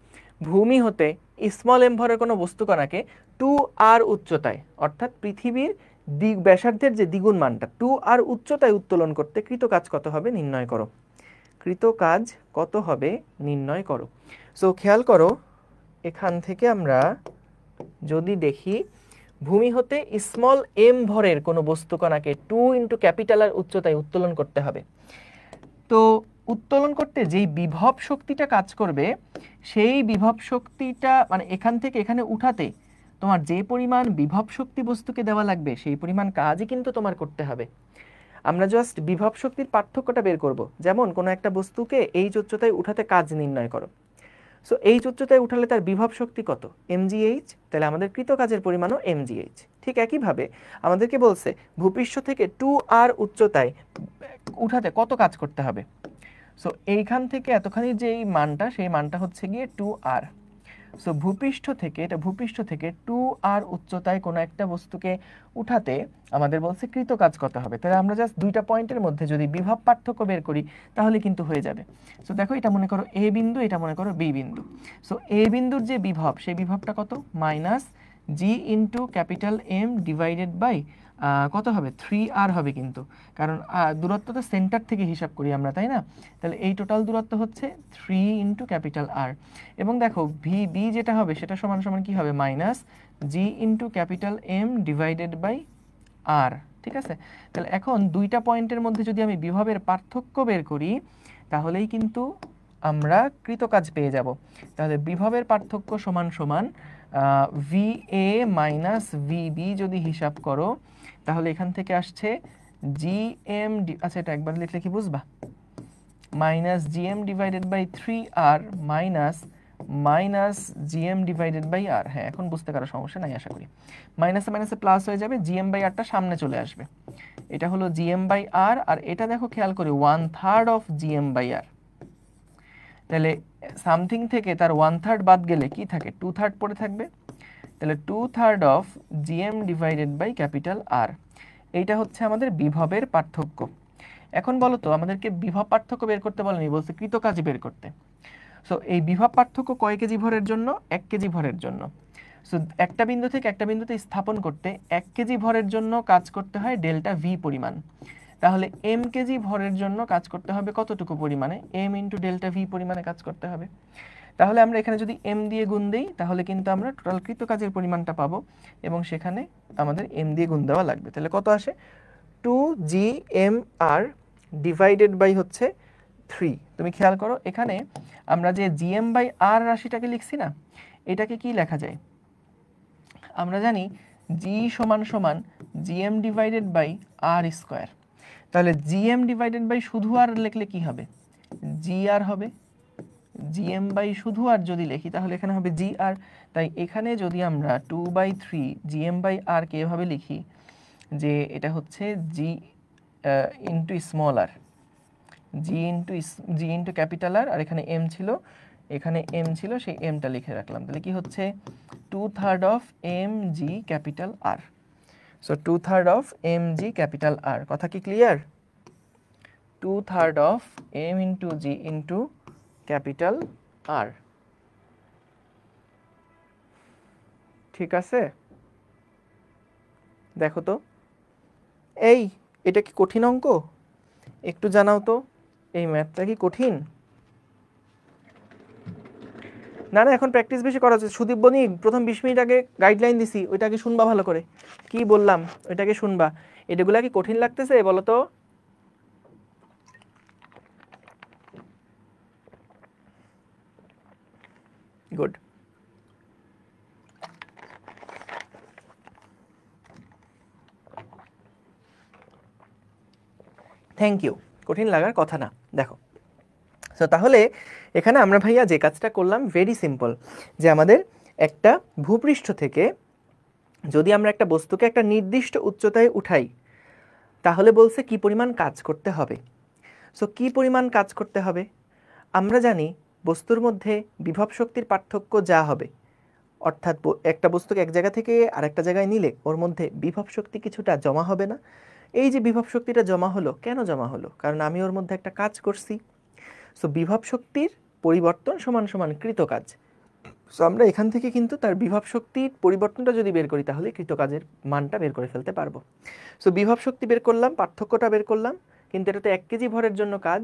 ভূমি হতে স্মল এম ভরের কোনো বস্তুকণাকে 2r উচ্চতায়, অর্থাৎ পৃথিবীর ব্যাসার্ধের যে দ্বিগুণ মানটা 2r উচ্চতায় উত্তোলন করতে কৃত কাজ কত হবে নির্ণয় করো। কৃত কাজ কত হবে নির্ণয় করো। সো খেয়াল করো, এখান থেকে আমরা যদি দেখি ভূমি হতে স্মল এম ভরের কোনো বস্তুকণাকে 2 ইন্টু ক্যাপিটাল আর উচ্চতায় উত্তোলন করতে হবে, তো উত্তোলন করতে যেই বিভব শক্তিটা কাজ করবে সেই বিভব শক্তিটা মানে এখান থেকে এখানে উঠাতে তোমার যে পরিমাণ বিভব শক্তি বস্তুকে দেওয়া লাগবে সেই পরিমাণ কাজই কিন্তু তোমার করতে হবে। আমরা জাস্ট বিভব শক্তির পার্থক্যটা বের করব, যেমন কোনো একটা বস্তুকে এই উচ্চতায় উঠাতে কাজ নির্ণয় করো। সো এই উচ্চতায় উঠালে তার বিভব শক্তি কত, mgh, তাহলে আমাদের কৃত কাজের পরিমাণও mgh। ঠিক একইভাবে আমাদেরকে বলছে ভূপৃষ্ঠ থেকে 2r উচ্চতায় উঠাতে কত কাজ করতে হবে। সো এইখান থেকে এতখানি যে মানটা সেই মানটা হচ্ছে গিয়ে 2r। সো ভূপৃষ্ঠ থেকে, এটা ভূপৃষ্ঠ থেকে 2r উচ্চতায় কোনো একটা বস্তুকে উঠাতে আমাদের বলছে কৃত কাজ কত হবে। তাহলে আমরা জাস্ট দুইটা পয়েন্টের মধ্যে যদি বিভব পার্থক্য বের করি তাহলে কিন্তু হয়ে যাবে। সো দেখো এটা মনে করো এ বিন্দু, এটা মনে করো বি বিন্দু। সো এ বিন্দুর যে বিভব সেই বিভবটা কত, minus G into capital M divided by কত হবে 3r হবে, কিন্তু কারণ দূরত্ব তো সেন্টার থেকে হিসাব করি আমরা, তাই না? তাহলে এই টোটাল দূরত্ব হচ্ছে 3 ইন্টু ক্যাপিটাল আর। এবং দেখো ভি বি যেটা হবে সেটা সমান সমান কি হবে, minus G into capital M divided by R. ঠিক আছে, তাহলে এখন দুইটা পয়েন্টের মধ্যে যদি আমি বিভবের পার্থক্য বের করি তাহলেই কিন্তু আমরা কৃত কাজ পেয়ে যাব। তাহলে বিভবের পার্থক্য সমান সমান V A minus V B যদি হিসাব করো তাহলে এখান থেকে আসছে জি এম, আচ্ছা এটা একবার লিখলে কি বুঝবা, minus GM divided by 3r minus minus GM divided by R. হ্যাঁ এখন বুঝতে কারো সমস্যা নাই আশা করি। মাইনাসে মাইনাসে প্লাস হয়ে যাবে, জিএম বাই আরটা সামনে চলে আসবে, এটা হলো জিএম বাই আর। আর এটা দেখো খেয়াল করে 1/3 অফ জিএম বাই আর। তাহলে সামথিং থেকে তার 1/3 বাদ গেলে কি থাকে, 2/3 পড়ে থাকবে। তাহলে 2/3 of GM divided by capital R. এইটা হচ্ছে আমাদের বিভবের পার্থক্য। এখন বলো তো আমাদেরকে বিভব পার্থক্য বের করতে বলেনি, বলছে কৃত কাজ বের করতে। সো এই বিভব পার্থক্য কয় কেজি ভরের জন্য, 1 কেজি ভরের জন্য। সো একটা বিন্দু থেকে একটা বিন্দুতে স্থাপন করতে 1 কেজি ভরের জন্য কাজ করতে হয় ডেল্টা ভি পরিমাণ। তাহলে এম কেজি ভরের জন্য কাজ করতে হবে কতটুকু পরিমাণে, এম ইন্টু ডেল্টা ভি পরিমাণে কাজ করতে হবে। তাহলে আমরা এখানে যদি এম দিয়ে গুণ দিই তাহলে কিন্তু আমরা টোটাল কৃত কাজের পরিমাণটা পাবো এবং সেখানে আমাদের এম দিয়ে গুণ দেওয়া লাগবে। তাহলে কত আসে, 2gmr ডিভাইডেড বাই হচ্ছে 3। তুমি খেয়াল করো এখানে আমরা যে জিএম বাই আর রাশিটাকে লিখছি না, এটাকে কি লেখা যায়, আমরা জানি জি সমান সমান GM divided by R square. তাহলে জিএম ডিভাইডেড বাই শুধু আর লিখলে কি হবে, জি আর হবে। জিএম বাই শুধু আর যদি লিখি তাহলে এখানে হবে জি আর। তাই এখানে যদি আমরা 2/3 জিএম বাই আর কে এভাবে লিখি যে এটা হচ্ছে জি ইন্টু স্মল আর, জি ইন্টু ক্যাপিটাল আর এখানে এম ছিল, এখানে এম ছিল, সেই এমটা লিখে রাখলাম। তাহলে কি হচ্ছে 2/3 of M G capital R. So 2/3 of M G capital R. কথা কি clear? 2/3 of M into G into capital R. ঠিক আছে, দেখো তো এই এটা কি কঠিন অঙ্ক? একটু জানাও তো, এই ম্যাথটা কি কঠিন? না না, এখন প্র্যাকটিস বেশি করা হচ্ছে। সুদীপ বনি প্রথম 20 মিনিট আগে গাইডলাইন দিছি, ওইটাকে শুনবা ভালো করে, কি বললাম ওইটাকে শুনবা। এটাগুলা কি কঠিন লাগতেছে বলো তো? গুড। থ্যাংক ইউ, কঠিন লাগার কথা না। দেখো, সো তাহলে এখানে আমরা ভাইয়া যে কাজটা করলাম ভেরি সিম্পল, যে আমাদের একটা ভূপৃষ্ঠ থেকে যদি আমরা একটা বস্তুকে একটা নির্দিষ্ট উচ্চতায় উঠাই তাহলে বলছে কি পরিমাণ কাজ করতে হবে। সো কি পরিমাণ কাজ করতে হবে, আমরা জানি বস্তুর মধ্যে বিভব শক্তির পার্থক্য যা হবে, অর্থাৎ একটা বস্তুকে এক জায়গা থেকে আরেকটা জায়গায় নিলে ওর মধ্যে বিভব শক্তি কিছুটা জমা হবে না। এই যে বিভব শক্তিটা জমা হলো, কেন জমা হলো? কারণ আমি ওর মধ্যে একটা কাজ করছি। সো বিভব শক্তির পরিবর্তন সমান সমান কৃতকাজ। সো আমরা এখান থেকে কিন্তু তার বিভব শক্তির পরিবর্তনটা যদি বের করি তাহলে কৃতকাজের মানটা বের করে ফেলতে পারবো। সো বিভব শক্তি বের করলাম, পার্থক্যটা বের করলাম, কিন্তু এটা তো 1 কেজি ভরের জন্য কাজ।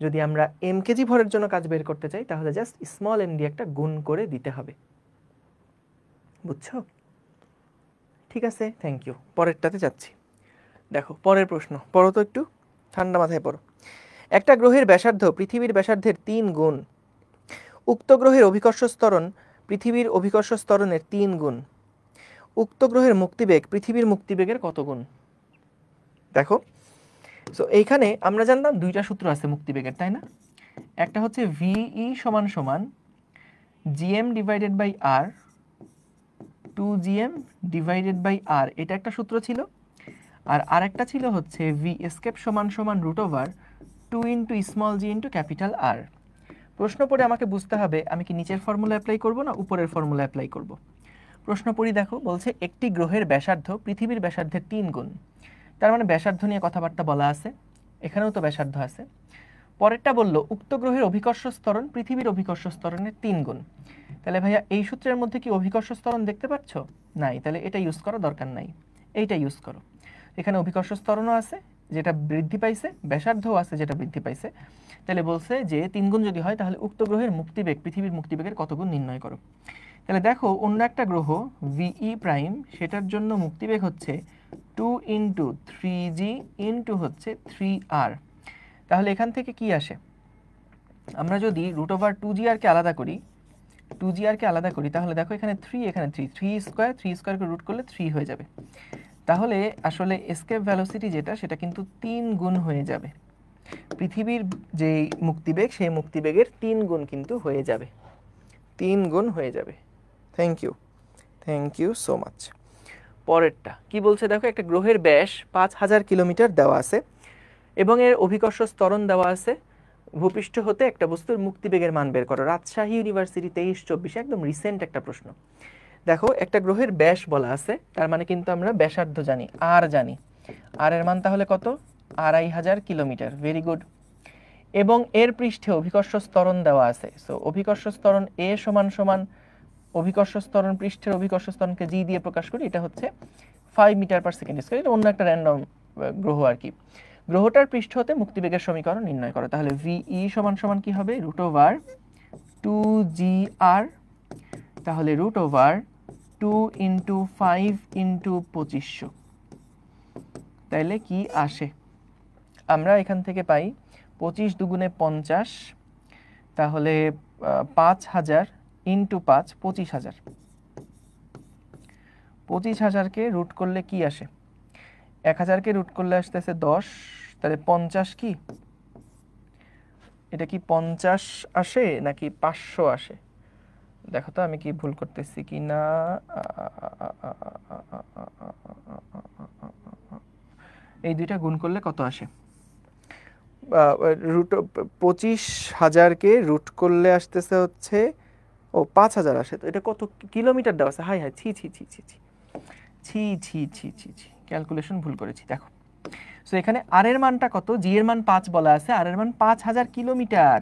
যদি আমরা এম কেজি ভরের জন্য কাজ বের করতে চাই তাহলে জাস্ট স্মল এম দিয়ে একটা গুণ করে দিতে হবে। বুঝছো? ঠিক আছে, থ্যাংক ইউ। পরেরটাতে যাচ্ছি। দেখো পরের প্রশ্ন, পড়ো তো একটু, ঠান্ডা মাথায় পড়ো। একটা গ্রহের ব্যাসার্ধ পৃথিবীর ব্যাসার্ধের 3 গুণ। উক্ত গ্রহের অভিকর্ষ ত্বরণ পৃথিবীর অভিকর্ষ ত্বরণের 3 গুণ। উক্ত গ্রহের মুক্তিবেগ পৃথিবীর মুক্তিবেগের কত গুণ? দেখো, সো এইখানে আমরা জানলাম দুইটা সূত্র আছে মুক্তিবেগের, তাই না? একটা হচ্ছে ভিই সমান সমান GM divided by R, 2gm divided by R, এটা একটা সূত্র ছিল। আর আরেকটা ছিল হচ্ছে ভি এসকেপ সমান সমান root over 2 into small G into capital R. প্রশ্ন পড়ে আমাকে বুঝতে হবে আমি কি নিচের ফর্মুলা অ্যাপ্লাই করব না উপরের ফর্মুলা অ্যাপ্লাই করব। প্রশ্ন পড়ি, দেখো বলছে একটি গ্রহের ব্যাসার্ধ পৃথিবীর ব্যাসার্ধের 3 গুণ। তার মানে ব্যাসার্ধ নিয়ে কথাবার্তা বলা আছে, এখানেও তো ব্যাসার্ধ আছে। পরেরটা বললো উক্ত গ্রহের অভিকর্ষ ত্বরণ পৃথিবীর অভিকর্ষ ত্বরণের 3 গুণ। তাহলে ভাইয়া এই সূত্রের মধ্যে কি অভিকর্ষ ত্বরণ দেখতে পাচ্ছ? নাই, তাহলে এটা ইউজ করা দরকার নাই, এইটা ইউজ করো। এখানে অভিকর্ষ ত্বরণও আছে যেটা বৃদ্ধি পাইছে, ব্যাসার্ধও আছে যেটা বৃদ্ধি পাইছে। তাহলে বলছে যে 3 গুণ যদি হয় তাহলে উক্ত গ্রহের মুক্তিবেগ পৃথিবীর মুক্তিবেগের কত গুণ নির্ণয় করো। তাহলে দেখো অন্য একটা গ্রহ ভিই প্রাইম, সেটার জন্য মুক্তিবেগ হচ্ছে 2 ইন্টু 3g ইন্টু হচ্ছে 3r। তাহলে এখান থেকে কি আসে, আমরা যদি রুট ওভার 2gr কে আলাদা করি, 2gr কে আলাদা করি তাহলে দেখো এখানে 3, এখানে 3 স্কোয়ার করে রুট করলে 3 হয়ে যাবে। তাহলে আসলে এসকেপ ভেলোসিটি যেটা সেটা কিন্তু 3 গুণ হয়ে যাবে, পৃথিবীর যে মুক্তিবেগ সেই মুক্তিবেগের 3 গুণ কিন্তু হয়ে যাবে, 3 গুণ হয়ে যাবে। Thank you so much. পরেরটা কি বলছে দেখো, একটা গ্রহের ব্যাস 5000 কিলোমিটার দেওয়া আছে এবং এর অভিকর্ষ ত্বরণ দেওয়া আছে। ভূপৃষ্ঠ হতে একটা বস্তুর মুক্তিবেগের মান বের করো। রাজশাহী ইউনিভার্সিটি 23-24, একদম রিসেন্ট একটা প্রশ্ন। দেখো একটা গ্রহের ব্যাস বলা আছে, তার মানে কিন্তু আমরা ব্যাসার্ধ জানি, আর জানি, আর এর মান তাহলে কত? 2500 কিলোমিটার। Very good. এবং এর পৃষ্ঠে অভিকর্ষ ত্বরণ দেওয়া আছে। সো অভিকর্ষ ত্বরণ এ সমান সমান অভিকর্ষ ত্বরণ পৃষ্ঠের অভিকর্ষ ত্বরণকে জি দিয়ে প্রকাশ করি, এটা হচ্ছে 5 মিটার পার সেকেন্ড স্কয়ার। এটা অন্য একটা র্যান্ডম গ্রহ আর কি। গ্রহটার পৃষ্ঠ হতে মুক্তিবেগের সমীকরণ নির্ণয় করো। তাহলে ভিই সমান সমান কি হবে? রুট ওভার 2gr, তাহলে রুট ওভার 2 ইন্টু 5 ইন্টু 2500। তাইলে কি আসে? আমরা এখান থেকে পাই 25 দুগুণে 50, তাহলে 5000 ইন্টু 5 25,000, 25,000-কে রুট করলে কি আসে? 1,000-কে রুট করলে আসতেছে 10, তাহলে 50 কি? এটা কি 50 আসে নাকি 500 আসে? দেখো তো আমি কি ভুল করতেছি কি না। এই দুইটা গুণ করলে কত আসে? রুট 25,000-কে রুট করলে আসতেছে হচ্ছে 5,000 আসে। তো এটা কত কিলোমিটার দেওয়া আছে? হাই হাই, ছি ছি ছি ছি ছি ছি ছি ছি ছি ছি, ক্যালকুলেশন ভুল করেছি। দেখো, সো এখানে আর এর মানটা কত? জি এর মান 5 বলা আছে, আর এর মান 5,000 কিলোমিটার।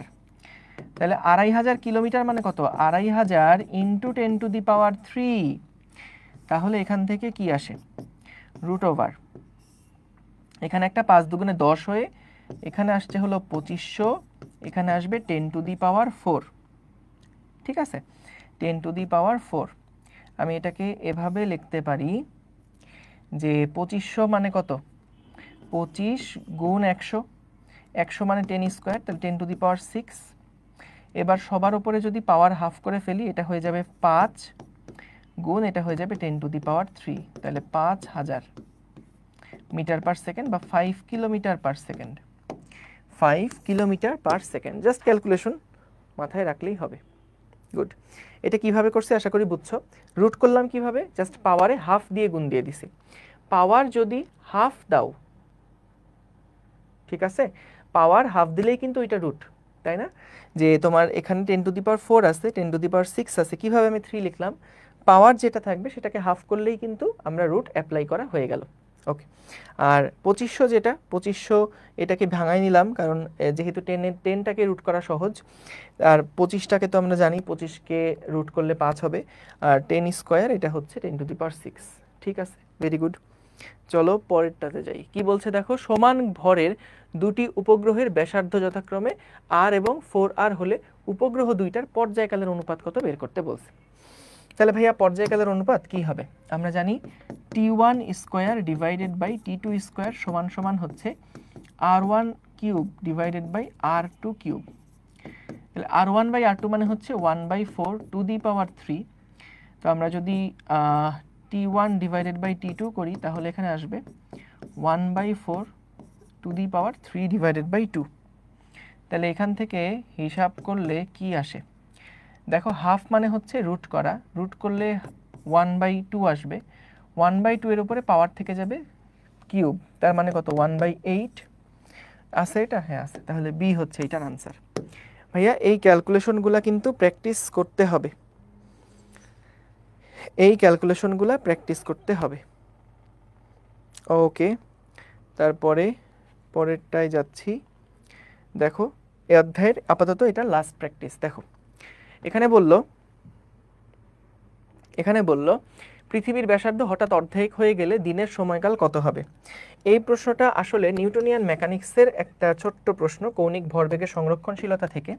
তাহলে 2,500 কিলোমিটার মানে কত? 2,500 ইন্টু 10⁻³ তাহলে এখান থেকে কি আসে? রুট ওভার, এখানে একটা 5 দুগুণে 10 হয়ে এখানে আসছে হলো 2500, এখানে আসবে 10⁻⁴। ঠিক আছে, 10⁻⁴। আমি এটাকে এভাবে লিখতে পারি যে 2500 মানে কত? 25 গুণ 100, 100 মানে 10², তাহলে 10⁻⁶। এবার সবার উপরে যদি পাওয়ার হাফ করে ফেলি, এটা হয়ে যাবে 5 গুণ, এটা হয়ে যাবে 10⁻³ তাহলে 5,000 মিটার পার সেকেন্ড বা 5 kilometre per second. 5 kilometre per second, just calculation মাথায় রাখলেই হবে। গুড। এটা কিভাবে করছে আশা করি বুঝছো। রুট করলাম কিভাবে? জাস্ট পাওয়ারে হাফ দিয়ে গুণ দিয়ে দিছি। পাওয়ার যদি হাফ দাও, ঠিক আছে, পাওয়ার হাফ দিলেই কিন্তু এটা রুট, তাই না? যে তোমার এখানে 10⁻⁴ আছে, 10⁻⁶ আছে, কিভাবে আমি 3 লিখলাম? পাওয়ার যেটা থাকবে সেটাকে হাফ করলেই কিন্তু আমরা রুট অ্যাপ্লাই করা হয়ে গেল। ওকে, আর 2500 যেটা, 2500 এটাকে ভাঙাই নিলাম, কারণ যেহেতু 10টাকে রুট করা সহজ, আর 25টাকে তো আমরা জানি 25কে রুট করলে 5 হবে, আর 10² এটা হচ্ছে 10⁻⁶। ঠিক আছে, ভেরি গুড। চলো পরেরটাতে যাই। কি বলছে দেখো, সমান ভরের দুটি উপগ্রহের ব্যাসার্ধ যথাক্রমে r এবং 4r হলে উপগ্রহ দুইটার পর্যায়কালের অনুপাত কত বের করতে বলছে। তাহলে ভাইয়া পর্যায়কালের অনুপাত কি হবে? আমরা জানি t1² ডিভাইডেড বাই t2² সমান সমান হচ্ছে r1³ ডিভাইডেড বাই r2³। তাহলে r1 বাই r2 মানে হচ্ছে 1/4⁻³। তো আমরা যদি t1 ডিভাইডেড বাই t2 করি তাহলে এখানে আসবে 1/4⁻³ ডিভাইডেড বাই 2। তাহলে এখান থেকে হিসাব করলে কি আসে? দেখো, হাফ মানে হচ্ছে রুট করা, রুট করলে 1/2 আসবে, 1/2 এর উপরে পাওয়ার থেকে যাবে কিউব, তার মানে কত? 1/8 আছে এটা? হ্যাঁ আছে, তাহলে বি হচ্ছে এটার আনসার। ভাইয়া এই ক্যালকুলেশনগুলো কিন্তু প্র্যাকটিস করতে হবে, এই ক্যালকুলেশনগুলো প্র্যাকটিস করতে হবে। ওকে, তারপরে পরেরটায় যাচ্ছি। দেখো, এই অধ্যায়ের আপাতত এটা লাস্ট প্র্যাকটিস। দেখো, এখানে বলল পৃথিবীর ব্যাসার্ধ হঠাৎ অর্ধেক হয়ে গেলে দিনের সময়কাল কত হবে? এই প্রশ্নটা আসলে নিউটনিয়ান মেকানিক্সের একটা ছোট্ট প্রশ্ন, কৌণিক ভরবেগের সংরক্ষণশীলতা থেকে।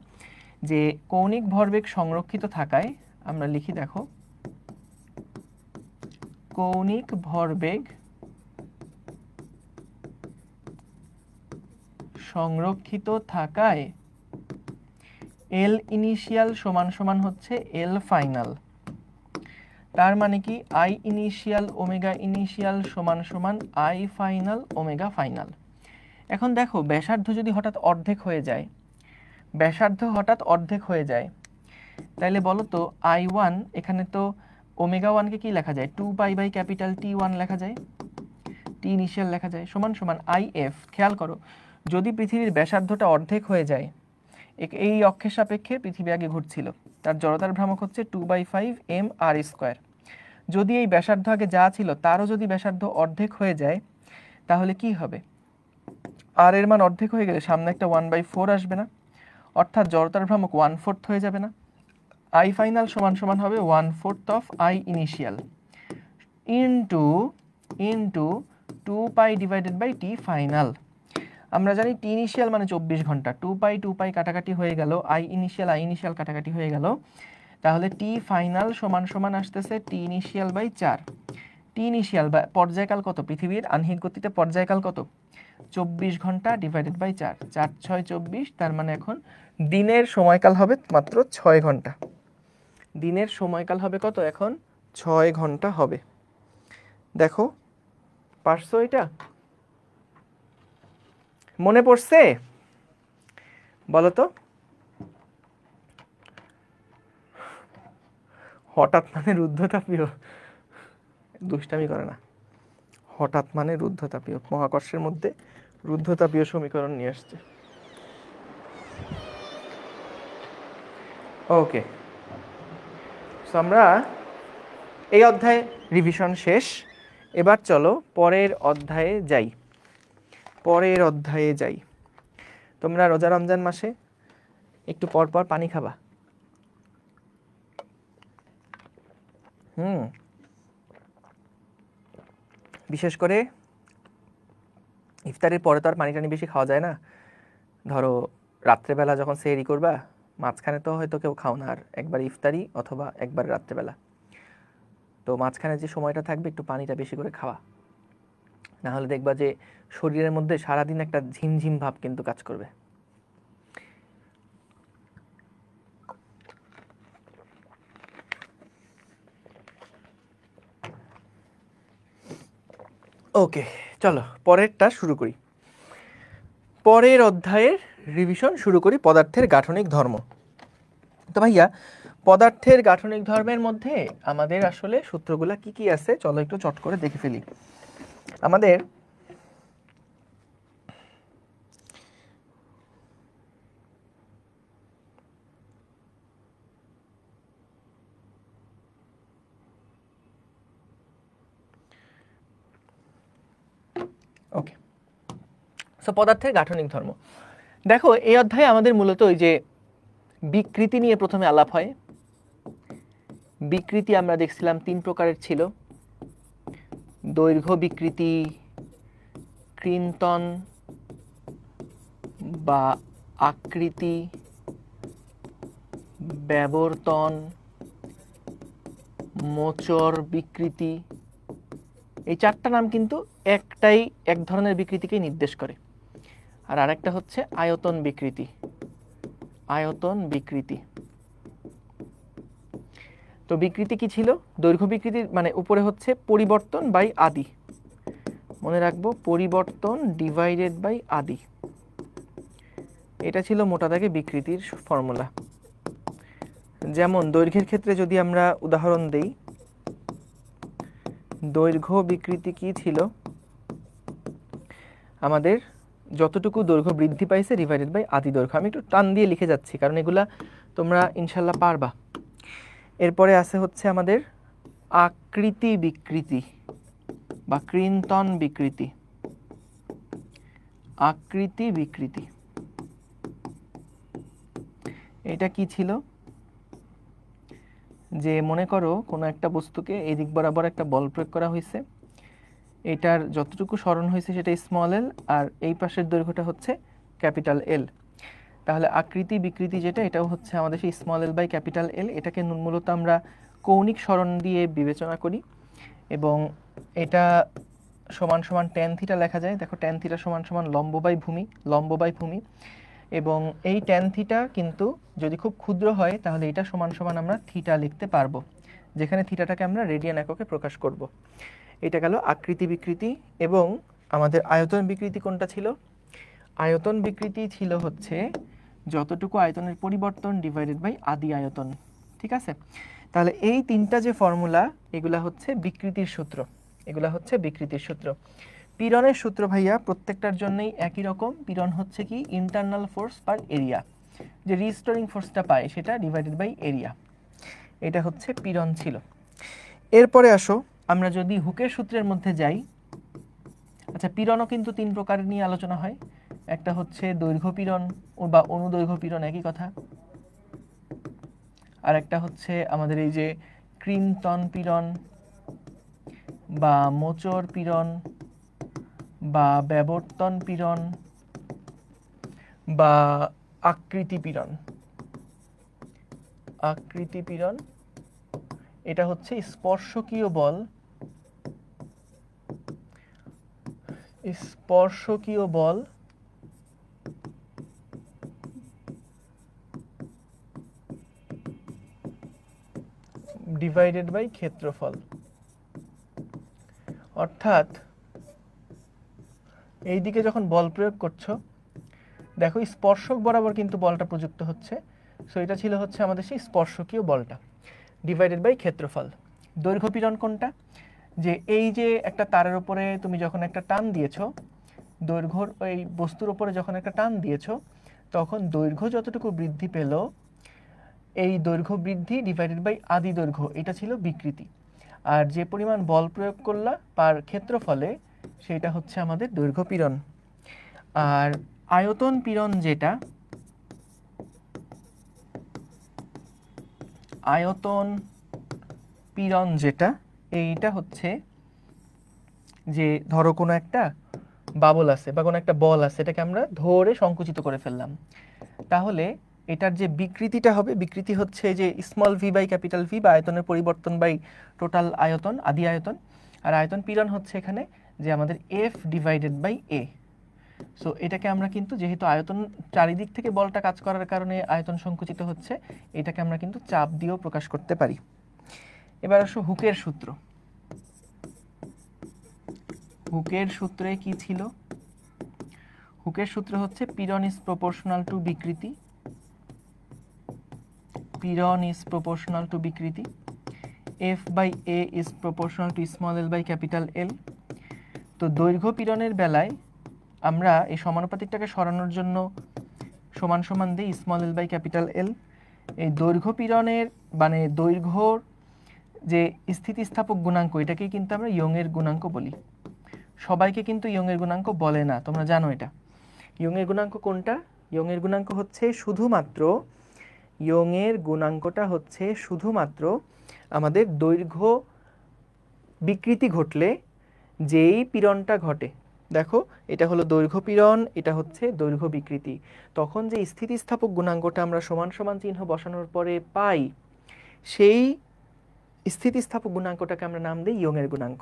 যে কৌণিক ভরবেগ সংরক্ষিত থাকায় আমরা লিখি, দেখো, কৌণিক ভরবেগ সংরক্ষিত থাকায় এল ইনিশিয়াল সমান সমান হচ্ছে এল ফাইনাল। তার মানে কি আই ইনিশিয়াল ওমেগা ইনিশিয়াল সমান সমান আই ফাইনাল ওমেগা ফাইনাল। এখন দেখো, ব্যাসার্ধ যদি হঠাৎ অর্ধেক হয়ে যায়, ব্যাসার্ধ হঠাৎ অর্ধেক হয়ে যায়, তাহলে বলো তো I1, এখানে তো ওমেগা 1কে কি লেখা যায়? 2π/T1 লেখা যায়, টি ইনিশিয়াল লেখা যায়, সমান সমান IF। খেয়াল করো, যদি পৃথিবীর ব্যাসার্ধটা অর্ধেক হয়ে যায়, এই অক্ষের সাপেক্ষে পৃথিবী আগে ঘুরছিল, তার জড়তার ভ্রামক হচ্ছে 2/5mr²। যদি এই ব্যাসার্ধ আগে যা ছিল তারও যদি ব্যাসার্ধ অর্ধেক হয়ে যায়, তাহলে কি হবে? আর এর মান অর্ধেক হয়ে গেলে সামনে একটা 1/4 আসবে না, অর্থাৎ জড়তার ভ্রামক 1/4 হয়ে যাবে না। আই ফাইনাল সমান সমান হবে 1/4 of I initial into 2π divided by T final. আমরা জানি টি ইনিশিয়াল মানে 24 ঘন্টা, 2π কাটাকাটি হয়ে গেল, আই ইনিশিয়াল কাটাকাটি হয়ে গেল, তাহলে টি ফাইনাল সমান সমান আসতেছে টি ইনিশিয়াল বাই 4। টি ইনিশিয়াল বা পর্যায়কাল কত? পৃথিবীর আহ্নিক গতিতে পর্যায়কাল কত? 24 ঘন্টা ডিভাইডেড বাই 4, 4 6 24, তার মানে এখন দিনের সময়কাল হবে মাত্র 6 ঘন্টা। দিনের সময়কাল হবে কত? এখন 6 ঘন্টা হবে। দেখো পারছো, এটা মনে পড়ছে? বলো তো। হঠাৎ মানে রুদ্ধতাপীয়, দুষ্টামি করে না। হঠাৎ মানে রুদ্ধতাপীয়, মহাকর্ষের মধ্যে রুদ্ধতাপীয় সমীকরণ নিয়ে আসছে। ওকে, আমরা এই অধ্যায়ে রিভিশন শেষ। এবার চলো পরের অধ্যায়ে যাই। পরের অধ্যায়ে যাই। তোমরা রোজা রমজান মাসে একটু পর পর পানি খাবা। বিশেষ করে ইফতারের পরে তো আর পানি টানি বেশি খাওয়া যায় না। ধরো রাত্রেবেলা যখন সেহরি করবা, মাঝখানে তো হয়তো কেউ খাও না, আর একবার ইফতারি অথবা একবার রাত্রেবেলা, তো মাঝখানে যে সময়টা থাকবে একটু পানিটা বেশি করে খাওয়া, না হলে দেখবা যে শরীরের মধ্যে সারাদিন একটা ঝিমঝিম ভাব কিন্তু কাজ করবে। ওকে, চলো পরেরটা শুরু করি। পরের অধ্যায়ের রিভিশন শুরু করি, পদার্থের গাঠনিক ধর্ম। তো ভাইয়া, পদার্থের গাঠনিক ধর্মের মধ্যে আমাদের আসলে সূত্রগুলা কি কি আছে চলো একটু চট করে দেখে ফেলি। আমাদের ওকে, সো পদার্থের গাঠনিক ধর্ম। দেখো এই অধ্যায়ে আমাদের মূলত ওই যে বিকৃতি নিয়ে প্রথমে আলাপ হয়। বিকৃতি আমরা দেখছিলাম 3 প্রকারের ছিল: দৈর্ঘ্য বিকৃতি, কৃন্তন বা আকৃতি, ব্যবর্তন, মোচর বিকৃতি। এই 4টা নাম কিন্তু একটাই, এক ধরনের বিকৃতিকে নির্দেশ করে। আর আরেকটা হচ্ছে আয়তন বিকৃতি। আয়তন বিকৃতি। তো বিকৃতি কি ছিল? দৈর্ঘ্য বিকৃতি মানে উপরে হচ্ছে পরিবর্তন বাই আদি, মনে রাখবো, পরিবর্তন ডিভাইডেড বাই আদি, এটা ছিল মোটা দাগে বিকৃতির ফর্মুলা। যেমন দৈর্ঘ্যের ক্ষেত্রে যদি আমরা উদাহরণ দেই, দৈর্ঘ্য বিকৃতি কি ছিল? আমাদের যতটুকু দৈর্ঘ্য বৃদ্ধি পাইছে ডিভাইডেড বাই আদি দৈর্ঘ্য। আমি একটু টান দিয়ে লিখে যাচ্ছি কারণ এগুলা তোমরা ইনশাল্লাহ পারবা। এরপরে আছে হচ্ছে আমাদের আকৃতি বিকৃতি বা কৃন্তন বিকৃতি। আকৃতি বিকৃতি এটা কি ছিল? যে মনে করো কোনো একটা বস্তুকে এই দিক বরাবর একটা বল প্রয়োগ করা হয়েছে, এটার যতটুকু সরণ হয়েছে সেটা স্মল এল, আর এই পাশের দৈর্ঘ্যটা হচ্ছে ক্যাপিটাল এল। তাহলে আকৃতি বিকৃতি যেটা, এটাও হচ্ছে আমাদের সেই small L by capital L. এটাকে মূলত আমরা কৌণিক সরণ দিয়ে বিবেচনা করি এবং এটা সমান সমান ট্যান থিটা লেখা যায়। দেখো ট্যান থিটা সমান সমান লম্ব বাই ভূমি, লম্ব বাই ভূমি। এবং এই ট্যান থিটা কিন্তু যদি খুব ক্ষুদ্র হয় তাহলে এটা সমান সমান আমরা থিটা লিখতে পারবো, যেখানে থিটাটাকে আমরা রেডিয়ান এককে প্রকাশ করব। এটা গেল আকৃতি বিকৃতি। এবং আমাদের আয়তন বিকৃতি কোনটা ছিল? আয়তন বিকৃতি ছিল হচ্ছে যতটুকু আয়তনের পরিবর্তন ডিভাইডেড বাই আদি আয়তন। ঠিক আছে? তাহলে এই 3টা যে ফর্মুলা, এগুলা হচ্ছে বিকৃতির সূত্র। এগুলা হচ্ছে বিকৃতির সূত্র। পীড়নের সূত্র ভাইয়া প্রত্যেকটার জন্যই একই রকম। পীড়ন হচ্ছে কি? ইন্টারনাল ফোর্স পার এরিয়া, যে রিস্টোরিং ফোর্সটা পায় সেটা ডিভাইডেড বাই এরিয়া, এটা হচ্ছে পীড়ন ছিল। এরপরে আসো আমরা যদি হুকের সূত্রের মধ্যে যাই। আচ্ছা, পীড়নও কিন্তু 3 প্রকার নিয়ে আলোচনা হয়। একটা হচ্ছে দৈর্ঘ্য পীড়ন বা অনুদৈর্ঘ্য পীড়ন, একই কথা। আর একটা হচ্ছে আমাদের এই যে কৃন্তন পীড়ন বা মোচর পীড়ন বা ব্যবর্তন পীড়ন বা আকৃতি পীড়ন। আকৃতি পীড়ন এটা হচ্ছে স্পর্শকীয় বল, স্পর্শকীয় বল ডিভাইডেড বাই ক্ষেত্রফল। অর্থাৎ এই দিকে যখন বল প্রয়োগ করছো, দেখো স্পর্শক বরাবর কিন্তু বলটা প্রযুক্ত হচ্ছে। সো এটা ছিল হচ্ছে আমাদের সেই স্পর্শকীয় বলটা ডিভাইডেড বাই ক্ষেত্রফল। দৈর্ঘ্য পীড়ন কোনটা? যে এই যে একটা তারের উপরে তুমি যখন একটা টান দিয়েছো, দৈর্ঘ্যর ওই বস্তুর উপরে যখন একটা টান দিয়েছো, তখন দৈর্ঘ্য যতটুকু বৃদ্ধি পেল, এই দৈর্ঘ্য বৃদ্ধি ডিভাইডেড বাই আদি দৈর্ঘ্য, এটা ছিল বিকৃতি। আর যে পরিমাণ বল প্রয়োগ করলা পার ক্ষেত্রফলে, সেটা হচ্ছে আমাদের দৈর্ঘ্য পীড়ন। আর আয়তন পীড়ন যেটা, আয়তন পীড়ন যেটা, এইটা হচ্ছে যে ধরো কোনো একটা বাবল আছে বা কোনো একটা বল আছে, এটাকে আমরা ধরে সংকুচিত করে ফেললাম, তাহলে এটার যে বিকৃতিটা হবে, বিকৃতি হচ্ছে যে small V by capital V, বা আয়তনের পরিবর্তন বাই টোটাল আয়তন, আদি আয়তন। আর আয়তন পীড়ন হচ্ছে এখানে যে আমাদের F divided by A. So এটাকে আমরা কিন্তু, যেহেতু আয়তন চারিদিক থেকে বলটা কাজ করার কারণে আয়তন সংকুচিত হচ্ছে, এটাকে আমরা কিন্তু চাপ দিয়েও প্রকাশ করতে পারি। এবার আসো হুকের সূত্র। হুকের সূত্রে কি ছিল? হুকের সূত্র হচ্ছে পীড়ন ইজ প্রপোর্শনাল টু বিকৃতি, পীড়ন ইজ প্রপোর্শনাল টু বিকৃতি, F by A is proportional to small L by capital L. তো দৈর্ঘ্য পীড়নের বেলায় আমরা এই সমানুপাতিকটাকে সরানোর জন্য সমান সমান দিই small L by capital L. এই দৈর্ঘ্য পীড়নের মানে দৈর্ঘ্যর যে স্থিতিস্থাপক গুণাঙ্ক, এটাকেই কিন্তু আমরা ইয়ংয়ের গুণাঙ্ক বলি। সবাইকে কিন্তু ইয়ংয়ের গুণাঙ্ক বলে না, তোমরা জানো এটা। ইয়ংয়ের গুণাঙ্ক কোনটা? ইয়ংয়ের গুণাঙ্ক হচ্ছে শুধুমাত্র, ইয়ংয়ের গুণাঙ্কটা হচ্ছে শুধুমাত্র আমাদের দৈর্ঘ্য বিকৃতি ঘটলে যেই পীড়নটা ঘটে, দেখো এটা হলো দৈর্ঘ্য পীড়ন, এটা হচ্ছে দৈর্ঘ্য বিকৃতি, তখন যে স্থিতিস্থাপক গুণাঙ্কটা আমরা সমান সমান চিহ্ন বসানোর পরে পাই, সেই স্থিতিস্থাপক গুণাঙ্কটাকে আমরা নাম দিই ইয়ংয়ের গুণাঙ্ক।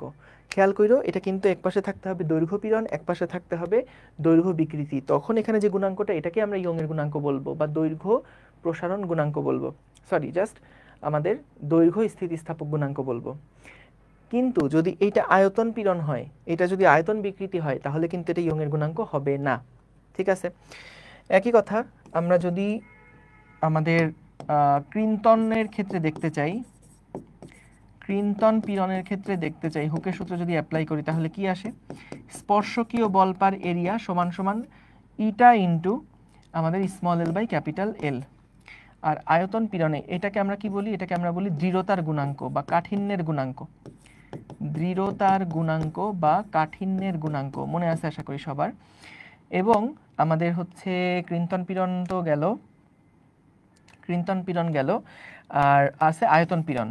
খেয়াল করো, এটা কিন্তু একপাশে থাকতে হবে দৈর্ঘ্য পীড়ন, একপাশে থাকতে হবে দৈর্ঘ্য বিকৃতি, তখন এখানে যে গুণাঙ্কটা, এটাকে আমরা ইয়ংয়ের গুণাঙ্ক বলবো বা দৈর্ঘ্য প্রসারণ গুণাঙ্ক বলবো, সরি জাস্ট আমাদের দৈর্ঘ্য স্থিতিস্থাপক গুণাঙ্ক বলবো। কিন্তু যদি এইটা আয়তন পীড়ন হয়, এটা যদি আয়তন বিকৃতি হয়, তাহলে কিন্তু এটা ইয়ংয়ের গুণাঙ্ক হবে না। ঠিক আছে? একই কথা আমরা যদি আমাদের ক্রিন্তনের ক্ষেত্রে দেখতে চাই, ক্রিন্তন পীড়নের ক্ষেত্রে দেখতে চাই, হুকের সূত্র যদি অ্যাপ্লাই করি, তাহলে কি আসে? স্পর্শকীয় বল পার এরিয়া সমান সমান ইটা ইন্টু আমাদের small L by capital L. আর আয়তন পীড়নে এটাকে আমরা কি বলি? এটাকে আমরা বলি দৃঢ়তার গুণাঙ্ক বা কাঠিন্যের গুণাঙ্ক। দৃঢ়তার গুণাঙ্ক বা কাঠিন্যের গুণাঙ্ক মনে আছে আশা করি সবার। এবং আমাদের হচ্ছে ক্রিন্তন পীড়ন তো গেল, ক্রিন্তন পীড়ন গেল, আর আছে আয়তন পীড়ন।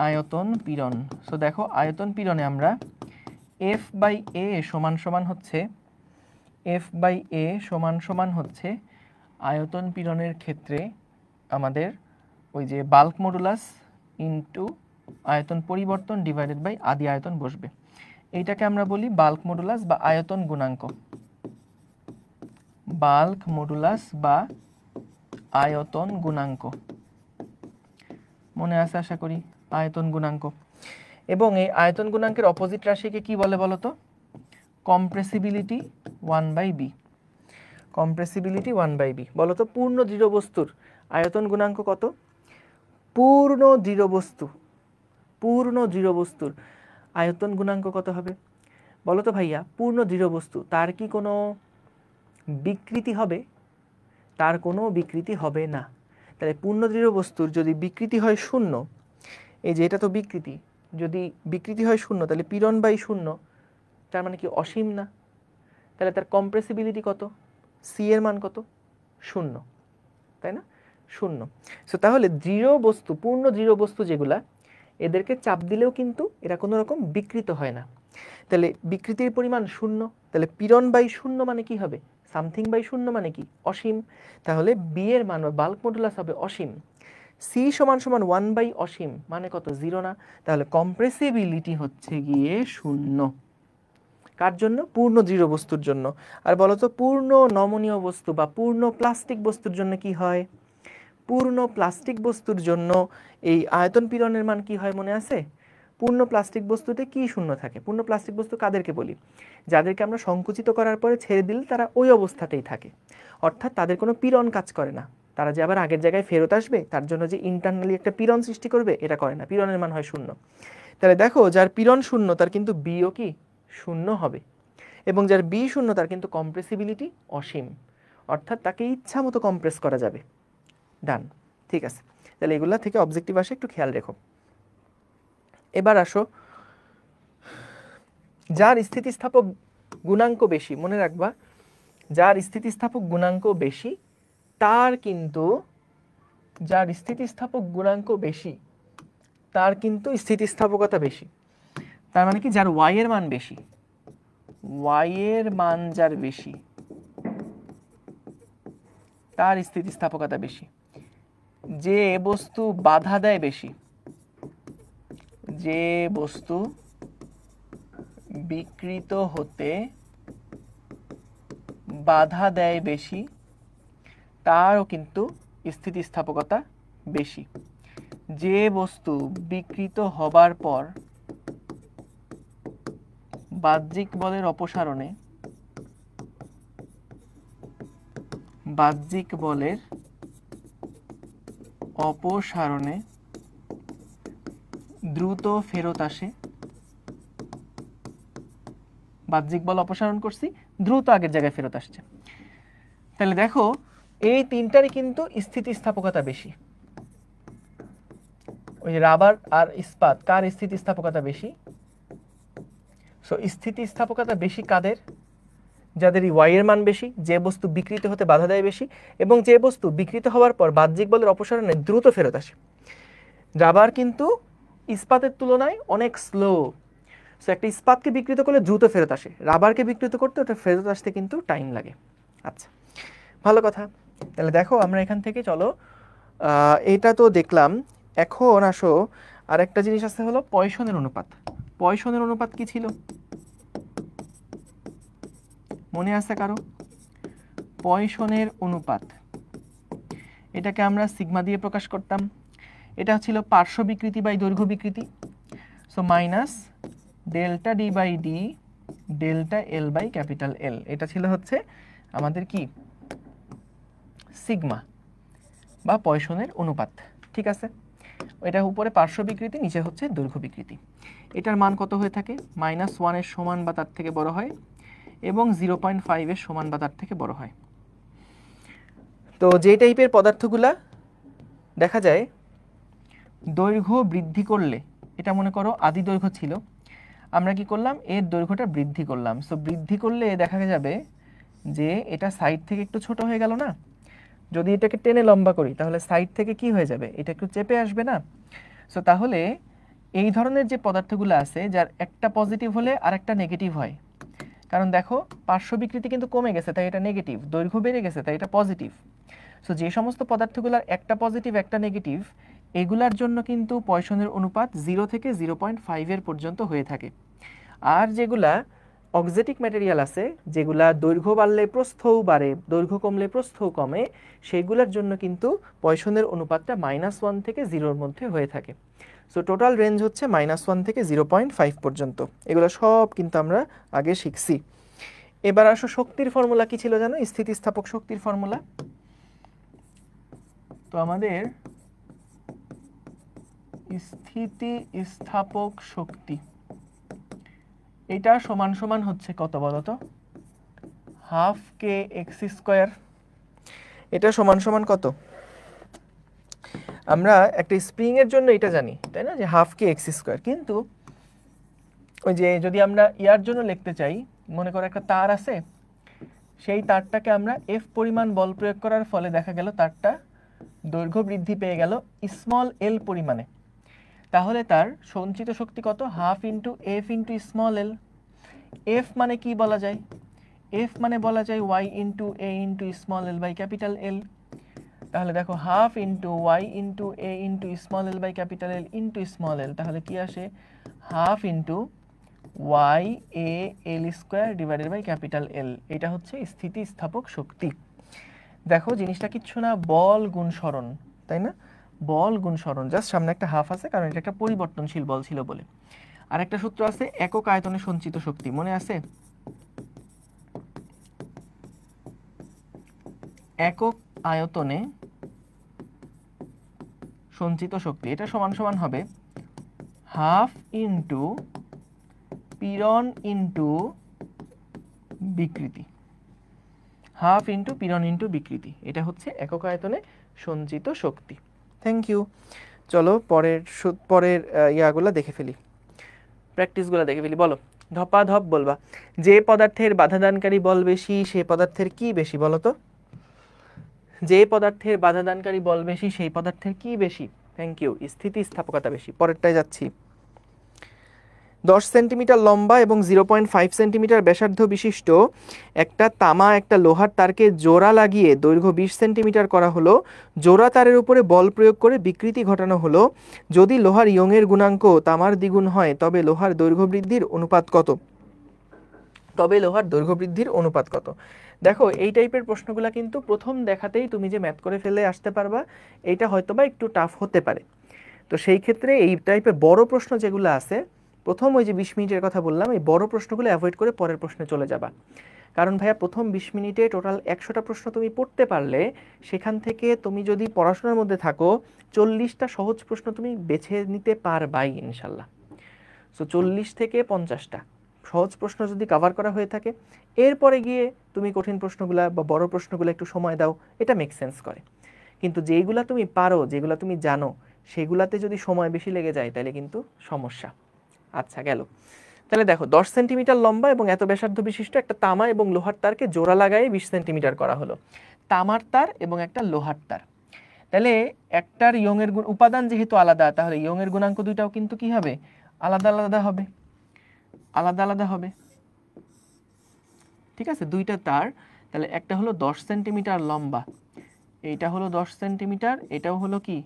আয়তন পীড়ন, সো দেখো আয়তন পীড়নে আমরা এফ বাই এ সমান সমান হচ্ছে, এফ বাই এ সমান সমান হচ্ছে আয়তন পীড়নের ক্ষেত্রে আমাদের ওই যে বাল্ক মডুলাস ইনটু আয়তন পরিবর্তন ডিভাইডেড বাই আদি আয়তন বসবে। এইটাকে আমরা বলি বাল্ক মডুলাস বা আয়তন গুণাঙ্ক, বাল্ক মডুলাস বা আয়তন গুণাঙ্ক মনে আছে আশা করি, আয়তন গুণাঙ্ক। এবং এই আয়তন গুণাঙ্কের অপোজিট রাশিকে কি বলে বলো তো? Compressibility 1/b। Compressibility 1/b। বলো তো পূর্ণ দৃঢ় বস্তুর আয়তন গুণাঙ্ক কত? পূর্ণ দৃঢ় বস্তু, পূর্ণ দৃঢ় বস্তুর আয়তন গুণাঙ্ক কত হবে বলো তো ভাইয়া? পূর্ণ দৃঢ় বস্তু, তার কি কোনো বিকৃতি হবে? তার কোনো বিকৃতি হবে না। তাহলে পূর্ণ দৃঢ় বস্তুর যদি বিকৃতি হয় শূন্য, এই যে এটা তো বিকৃতি, যদি বিকৃতি হয় শূন্য, তাহলে পীড়ন বাই শূন্য, তার মানে কি অসীম না? তাহলে তার কম্প্রেসিবিলিটি কত? সি এর মান কত? শূন্য, তাই না? শূন্য। সো তাহলে দৃঢ় বস্তু, পূর্ণ দৃঢ় বস্তু যেগুলা, এদেরকে চাপ দিলেও কিন্তু এরা কোনো রকম বিকৃত হয় না। তাহলে বিকৃতির পরিমাণ শূন্য, তাহলে পীড়ন বাই শূন্য মানে কি হবে? সামথিং বাই শূন্য মানে কি? অসীম। তাহলে বি এর মান বা বাল্ক মডুলাস হবে অসীম। সি সমান সমান 1 বাই অসীম মানে কত? 0 না। তাহলে কম্প্রেসিবিলিটি হচ্ছে গিয়ে শূন্য। কার জন্য? পূর্ণ দৃঢ় বস্তুর জন্য। আর বলতো পূর্ণ নমনীয় বস্তু বা পূর্ণ প্লাস্টিক বস্তুর জন্য কি হয়? পূর্ণ প্লাস্টিক বস্তুর জন্য এই আয়তন পীড়নের মান কি হয় মনে আছে? পূর্ণ প্লাস্টিক বস্তুতে কি শূন্য থাকে? পূর্ণ প্লাস্টিক বস্তু কাদেরকে বলি? যাদেরকে আমরা সংকুচিত করার পরে ছেড়ে দিলে তারা ওই অবস্থাতেই থাকে, অর্থাৎ তাদের কোনো পীড়ন কাজ করে না। তারা যে আবার আগের জায়গায় ফেরত আসবে তার জন্য যে ইন্টারনালি একটা পীড়ন সৃষ্টি করবে, এটা করে না। পীড়নের মান হয় শূন্য। তাহলে দেখো, যার পীড়ন শূন্য তার কিন্তু বিও কি শূন্য হবে, এবং যার বি শূন্য তার কিন্তু কম্প্রেসিবিলিটি অসীম, অর্থাৎ তাকে ইচ্ছা মতো কম্প্রেস করা যাবে। ডান, ঠিক আছে। তাহলে এগুলা থেকে অবজেক্টিভ আসে, একটু খেয়াল রেখো। এবার আসো, যার স্থিতিস্থাপক গুণাঙ্ক বেশি, মনে রাখবা, যার স্থিতিস্থাপক গুণাঙ্ক বেশি তার কিন্তু, যার স্থিতিস্থাপক গুণাঙ্ক বেশি তার কিন্তু স্থিতিস্থাপকতা বেশি। তার মানে কি, যার ওয়াই এর মান বেশি, ওয়াই এর মান যার বেশি তার স্থিতিস্থাপকতা বেশি। যে বস্তু বাধা দেয় বেশি, যে বস্তু বিকৃত হতে বাধা দেয় বেশি তারও কিন্তু স্থিতিস্থাপকতা বেশি। যে বস্তু বিকৃত হবার পর বাহ্যিক বলের অপসারণে, বাহ্যিক বলের অপসারণে দ্রুত ফেরত আসে, বাহ্যিক বল অপসারণ করছি, দ্রুত আগের জায়গায় ফেরত আসছে। তাহলে দেখো, এই তিনটারই কিন্তু স্থিতিস্থাপকতা বেশি। ওই রাবার আর ইস্পাত, কার স্থিতিস্থাপকতা বেশি? সো স্থিতিস্থাপকতা বেশি কাদের? যাদের ওয়াই এর মান বেশি, যে বস্তু বিকৃত হতে বাধা দেয় বেশি, এবং যে বস্তু বিকৃত হওয়ার পর বাহ্যিক বলের অপসারণে দ্রুত ফেরত আসে। রাবার কিন্তু ইস্পাতের তুলনায় অনেক স্লো। সো একটা ইস্পাতকে বিকৃত করলে দ্রুত ফেরত আসে, রাবারকে বিকৃত করতে ওটা ফেরত আসতে কিন্তু টাইম লাগে। আচ্ছা, ভালো কথা। তাহলে দেখো, আমরা এখান থেকে চলো, এটা তো দেখলাম। এখন আসো, আর একটা জিনিস আছে, হলো পয়সনের অনুপাত। পয়সনের অনুপাত কি ছিল মনে আছে কারো? পয়সনের অনুপাত, এটাকে আমরা সিগমা দিয়ে প্রকাশ করতাম। এটা ছিল পার্শ্ব বিকৃতি বাই দৈর্ঘ্য বিকৃতি। So minus delta D by D delta L by capital L, এটা ছিল হচ্ছে আমাদের কি সিগমা বা পয়সনের অনুপাত। ঠিক আছে, এটা উপরে পার্শ্ব বিকৃতি, নিচে হচ্ছে দৈর্ঘ্য বিকৃতি। এটার মান কত হয়ে থাকে? -1 এর সমান বা তার থেকে বড় হয়, এবং 0.5 এর সমান বা তার থেকে বড় হয়। তো যে টাইপের পদার্থগুলা দেখা যায় দৈর্ঘ্য বৃদ্ধি করলে, এটা মনে করো আদি দৈর্ঘ্য ছিল, আমরা কি করলাম, এর দৈর্ঘ্যটা বৃদ্ধি করলাম। সো বৃদ্ধি করলে দেখা যাবে যে এটা সাইড থেকে একটু ছোট হয়ে গেল না? যদি এটাকে টেনে লম্বা করি তাহলে সাইড থেকে কি হয়ে যাবে, এটা একটু চেপে আসবে না? সো তাহলে এই ধরনের যে পদার্থগুলো আছে, যার একটা পজিটিভ হলে আর একটা নেগেটিভ হয়, কারণ দেখো পার্শ্ব বিকৃতি কিন্তু কমে গেছে তাই এটা নেগেটিভ, দৈর্ঘ্য বেড়ে গেছে তাই এটা পজিটিভ। সো যে সমস্ত পদার্থগুলোর একটা পজিটিভ একটা নেগেটিভ, এগুলার জন্য কিন্তু পয়সনের অনুপাত 0 থেকে 0.5 এর পর্যন্ত হয়ে থাকে। আর যেগুলা অক্সেটিক ম্যাটেরিয়াল আছে, যেগুলা দৈর্ঘ্য বাড়লে প্রস্থও বাড়ে, দৈর্ঘ্য কমলে প্রস্থও কমে, সেগুলোর জন্য কিন্তু পয়সনের অনুপাতটা -1 থেকে 0-র মধ্যে হয়ে থাকে। সো টোটাল রেঞ্জ হচ্ছে -1 থেকে 0.5 পর্যন্ত। এগুলো সব কিন্তু আমরা আগে শিখছি। এবার আসো, শক্তির ফর্মুলা কি ছিল জানো? স্থিতিস্থাপক শক্তির ফর্মুলা। তো আমাদের স্থিতিস্থাপক শক্তি, এটা সমান সমান হচ্ছে কত বলতো? ½ এটা সমান সমান কত? আমরা একটা স্প্রিং এর জন্য এটা জানি, তাই না, যে ½ কিন্তু ওই যে যদি আমরা ইয়ার জন্য লিখতে চাই, মনে করো একটা তার আছে, সেই তারটাকে আমরা এফ পরিমাণ বল প্রয়োগ করার ফলে দেখা গেল তারটা দৈর্ঘ্য বৃদ্ধি পেয়ে গেল স্মল এল পরিমাণে, তাহলে তার সঞ্চিত শক্তি কত? ½ × f × স্মল এল। এফ মানে কি বলা যায়? এফ মানে বলা যায় y × a × small L by capital L. তাহলে দেখো ½ × y × a × small L by capital L × small L, তাহলে কি আসে? ½ × y a l square divided by capital L. এটা হচ্ছে স্থিতিস্থাপক শক্তি। দেখো জিনিসটা কিচ্ছু না, বল গুণ সরণ, তাই না? বল গুণ সরণ, জাস্ট সামনে একটা হাফ আছে কারণ এটা একটা পরিবর্তনশীল বল ছিল বলে। আর একটা সূত্র আছে একক আয়তনে সঞ্চিত শক্তি, মনে আছে? একক আয়তনে সঞ্চিত শক্তি, এটা সমান সমান হবে হাফ ইন্টু পীড়ন ইন্টু বিকৃতি, হাফ ইন্টু পীড়ন ইন্টু বিকৃতি, এটা হচ্ছে একক আয়তনে সঞ্চিত শক্তি। Thank you. চলো পরের ইয়াগুলো দেখে ফেলি, প্র্যাকটিসগুলো দেখে ফেলি। বলো, ধপাধপ বলবা। যে পদার্থের বাধাদানকারী বল বেশি সেই পদার্থের কি বেশি বলো তো? যে পদার্থের বাধাদানকারী বল বেশি সেই পদার্থের কি বেশি? থ্যাংক ইউ, স্থিতিস্থাপকতা বেশি। পরেরটায় যাচ্ছি। 10 সেন্টিমিটার লম্বা এবং 0.5 সেন্টিমিটার ব্যাসার্ধ বিশিষ্ট একটা তামা একটা লোহার তারকে জোড়া লাগিয়ে দৈর্ঘ্য 20 সেন্টিমিটার করা হলো। জোড়া তারের উপরে বল প্রয়োগ করে বিকৃতি ঘটানো হলো। যদি লোহার ইয়ংয়ের গুণাঙ্ক তামার দ্বিগুণ হয় তবে লোহার দৈর্ঘ্য বৃদ্ধির অনুপাত কত? দেখো, এই টাইপের প্রশ্নগুলো কিন্তু প্রথম দেখাতেই তুমি যে ম্যাথ করে ফেলে আসতে পারবা, এইটা হয়তোবা একটু টাফ হতে পারে। তো সেই ক্ষেত্রে এই টাইপের বড় প্রশ্ন যেগুলো আছে, প্রথম ওই যে 20 মিনিটের কথা বললাম, এই বড় প্রশ্নগুলো অ্যাভয়েড করে পরের প্রশ্নে চলে যাবা। কারণ ভাইয়া প্রথম 20 মিনিটে টোটাল 100টা প্রশ্ন তুমি পড়তে পারলে সেখান থেকে তুমি যদি পড়াশোনার মধ্যে থাকো 40টা সহজ প্রশ্ন তুমি বেছে নিতে পারবাই ইনশাল্লাহ। সো 40 থেকে 50টা সহজ প্রশ্ন যদি কভার করা হয়ে থাকে, এরপরে গিয়ে তুমি কঠিন প্রশ্নগুলা বা বড় প্রশ্নগুলো একটু সময় দাও, এটা মেক সেন্স করে। কিন্তু যেইগুলা তুমি পারো, যেগুলা তুমি জানো, সেগুলাতে যদি সময় বেশি লেগে যায় তাহলে কিন্তু সমস্যা। আচ্ছা, গেল। তাহলে দেখো, 10 সেন্টিমিটার লম্বা এবং এত ব্যাসার্ধ বিশিষ্ট একটা তামা এবং লোহার তারকে জোড়া লাগায় 20 সেন্টিমিটার করা হলো। তামার তার এবং একটা লোহার তার, তাহলে একটার ইয়ংয়ের উপাদান যেহেতু আলাদা, তাহলে ইয়ংয়ের গুণাঙ্ক দুইটাও কিন্তু কি হবে? আলাদা আলাদা হবে। ঠিক আছে, দুইটা তার, তাহলে একটা হলো 10 সেন্টিমিটার লম্বা, এইটা হলো 10 সেন্টিমিটার, এটাও হলো কি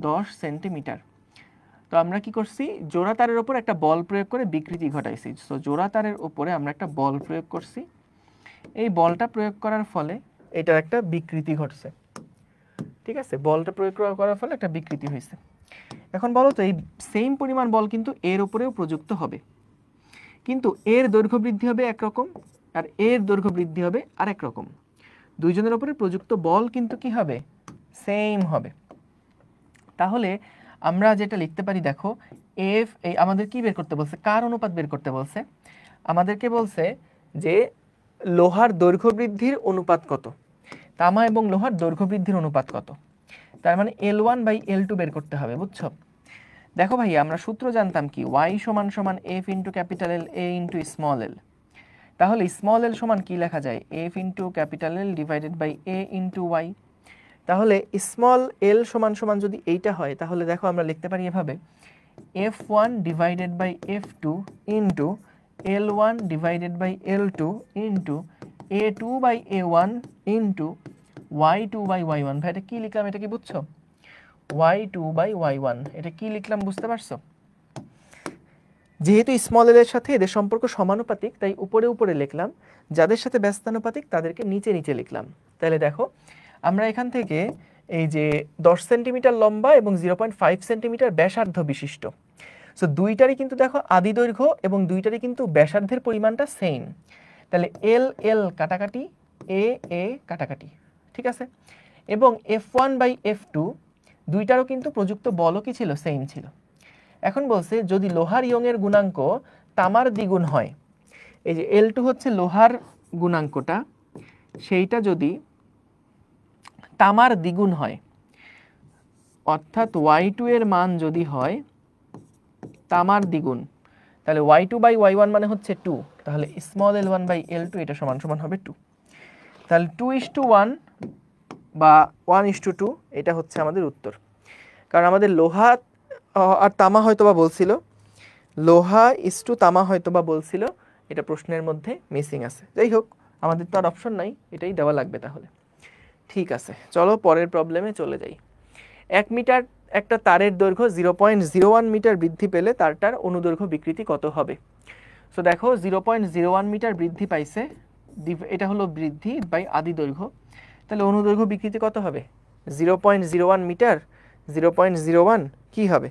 10 সেন্টিমিটার। তো আমরা কি করছি? জোড়া তারের উপর একটা বল প্রয়োগ করে বিকৃতি ঘটাইছি। তো জোড়া তারের উপরে আমরা একটা বল প্রয়োগ করছি, এই বলটা প্রয়োগ করার ফলে এটার একটা বিকৃতি ঘটছে। ঠিক আছে, বলটা প্রয়োগ করার ফলে একটা বিকৃতি হয়েছে। এখন বলো তো, এই সেম পরিমাণ বল কিন্তু এর উপরেও প্রযুক্ত হবে, কিন্তু এর দৈর্ঘ্য বৃদ্ধি হবে একরকম আর এর দৈর্ঘ্য বৃদ্ধি হবে আরেক রকম। দুইজনের উপরে প্রযুক্ত বল কিন্তু কি হবে? সেম হবে। তাহলে আমরা যেটা লিখতে পারি, দেখো, এফ, এই আমাদের কি বের করতে বলছে? কার অনুপাত বের করতে বলছে? আমাদেরকে বলছে যে লোহার দৈর্ঘ্য বৃদ্ধির অনুপাত কত, তামা এবং লোহার দৈর্ঘ্য বৃদ্ধির অনুপাত কত। তার মানে L1/L2 বের করতে হবে, বুঝছো? দেখো ভাই, আমরা সূত্র জানতাম কি, y সমান সমান f into capital L a into small l। তাহলে স্মল l সমান কি লেখা যায়? f into capital L divided by a into y। তাহলে স্মল l সমান সমান যদি এইটা হয়, তাহলে দেখো আমরা লিখতে পারি এভাবে, f1 divided by f2 into l1 divided by l2 into a2 by a1 into y2 by y1। ভাই এটা কি লিখলাম? এটা কি বুঝছো? y2 বাই y1, এটা কি লিখলাম বুঝতে পারছো? যেহেতু স্মল এল এর সাথে এদের সম্পর্ক সমানুপাতিক, তাই উপরে উপরে লিখলাম, যাদের সাথে ব্যস্তানুপাতিক তাদেরকে নিচে নিচে লিখলাম। তাহলে দেখো, আমরা এখান থেকে এই যে 10 সেন্টিমিটার লম্বা এবং 0.5 সেন্টিমিটার ব্যাসার্ধ বিশিষ্ট, সো দুইটারই কিন্তু দেখো আদি দৈর্ঘ্য এবং দুইটারই কিন্তু ব্যাসার্ধের পরিমাণটা সেম। তাহলে এল এল কাটাকাটি, এ এ কাটাকাটি, ঠিক আছে। এবং f1/f2 দুইটারও কিন্তু প্রযুক্ত বলও কি ছিল? সেম ছিল। এখন বলছে যদি লোহার ইয়ংয়ের গুণাঙ্ক তামার দ্বিগুণ হয়, এই যে L2 হচ্ছে লোহার গুণাঙ্কটা, সেইটা যদি তামার দ্বিগুণ হয়, অর্থাৎ y2 এর মান যদি হয় তামার দ্বিগুণ, তাহলে y2/y1 মানে হচ্ছে 2, তাহলে স্মল l1/l2 এটা সমান সমান হবে 2। তাহলে 2:1 বা 1:2 এটা হচ্ছে আমাদের উত্তর। কারণ আমাদের লোহা আর তামা হয়তোবা বলছিল, লোহা ইস্টু তামা হয়তোবা বলছিল, এটা প্রশ্নের মধ্যে মিসিং আছে। যাই হোক, আমাদের তো আর অপশন নাই, এটাই দেওয়া লাগবে তাহলে। ঠিক আছে, চলো পরের প্রবলেমে চলে যাই। 1 মিটার একটা তারের দৈর্ঘ্য 0.01 মিটার বৃদ্ধি পেলে তারটার অনুদৈর্ঘ্য বিকৃতি কত হবে? সো দেখো, 0.01 মিটার বৃদ্ধি পাইছে, এটা হলো বৃদ্ধি বাই আদি দৈর্ঘ্য, তাহলে অনুদৈর্ঘ্য বিকৃতি কত হবে? 0.01 মিটার 0.01 কি হবে?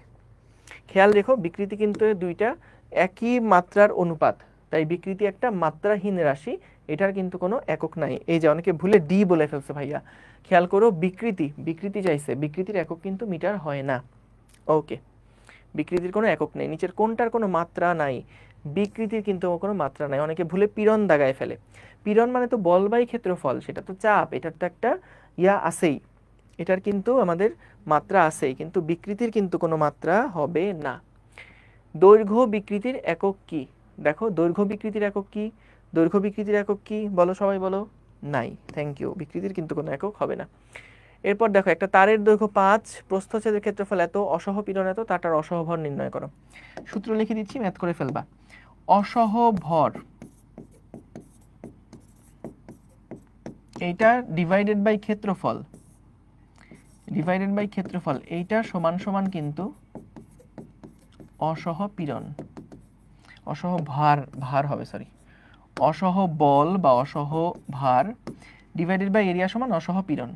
খেয়াল রেখো বিকৃতি কিন্তু দুইটা একই মাত্রার অনুপাত, তাই বিকৃতি একটা মাত্রাহীন রাশি, এটার কিন্তু কোনো একক নাই। এই যে অনেকে ভুলে ডি বলে ফেলছে ভাইয়া, খেয়াল করো বিকৃতি চাইছে, বিকৃতির একক কিন্তু মিটার হয় না। ওকে, বিকৃতির কোনো একক নেই, নিচের কোনটার কোনো মাত্রা নাই, বিকৃতির কিন্তু কোনো মাত্রা নাই। অনেকে ভুলে পীড়ন দাগায় ফেলে, পীড়ন মানে তো বল বাই ক্ষেত্রফল, সেটা তো চাপ, এটার তো একটা আছেই, এটার কিন্তু আমাদের মাত্রা আছেই, কিন্তু বিকৃতির কিন্তু কোনো মাত্রা হবে না। দৈর্ঘ্য বিকৃতির একক কি? দেখো দৈর্ঘ্য বিকৃতির একক কি, দৈর্ঘ্য বিকৃতির একক কি বলো, সবাই বলো। নাই, থ্যাংক ইউ, বিকৃতির কিন্তু কোনো একক হবে না। এরপর দেখো একটা তারের দৈর্ঘ্য 5, প্রস্থচ্ছেদের ক্ষেত্রফল এত, অসহ পীড়ন এত, তারটার অসহ ভর নির্ণয় করো। সূত্র লিখে দিচ্ছি, ম্যাথ করে ফেলবা। অসহ ভর এইটা ডিভাইডেড বাই ক্ষেত্রফল, এইটা সমান সমান কিন্তু অসহ পীড়ন, অসহ ভার হবে, সরি, অসহ বল বা অসহ ভার ডিভাইডেড বাই এরিয়া সমান অসহ পীড়ন।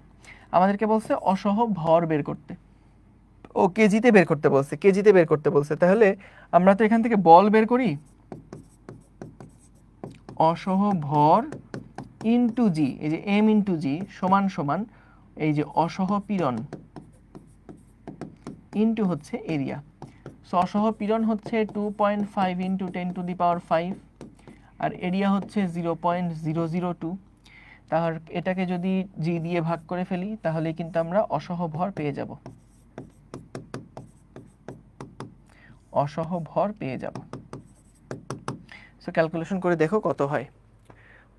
আমাদেরকে বলছে অসহ ভর বের করতে, ও কেজিতে বের করতে বলছে, কেজিতে বের করতে বলছে, তাহলে আমরা তো এখান থেকে বল বের করি, অসহ ভর ইন্টু জি, এই যে এম ইন্টু জি সমান সমান এই যে অসহ পীড়ন ইন্টু হচ্ছে এরিয়া। সো অসহ পীড়ন হচ্ছে 2.5 ইন্টু 10⁵, আর এরিয়া হচ্ছে 0.002। তাহলে এটাকে যদি জি দিয়ে ভাগ করে ফেলি তাহলে কিন্তু আমরা অসহ ভর পেয়ে যাব, অসহ ভর পেয়ে যাব। সো ক্যালকুলেশন করে দেখো কত হয়।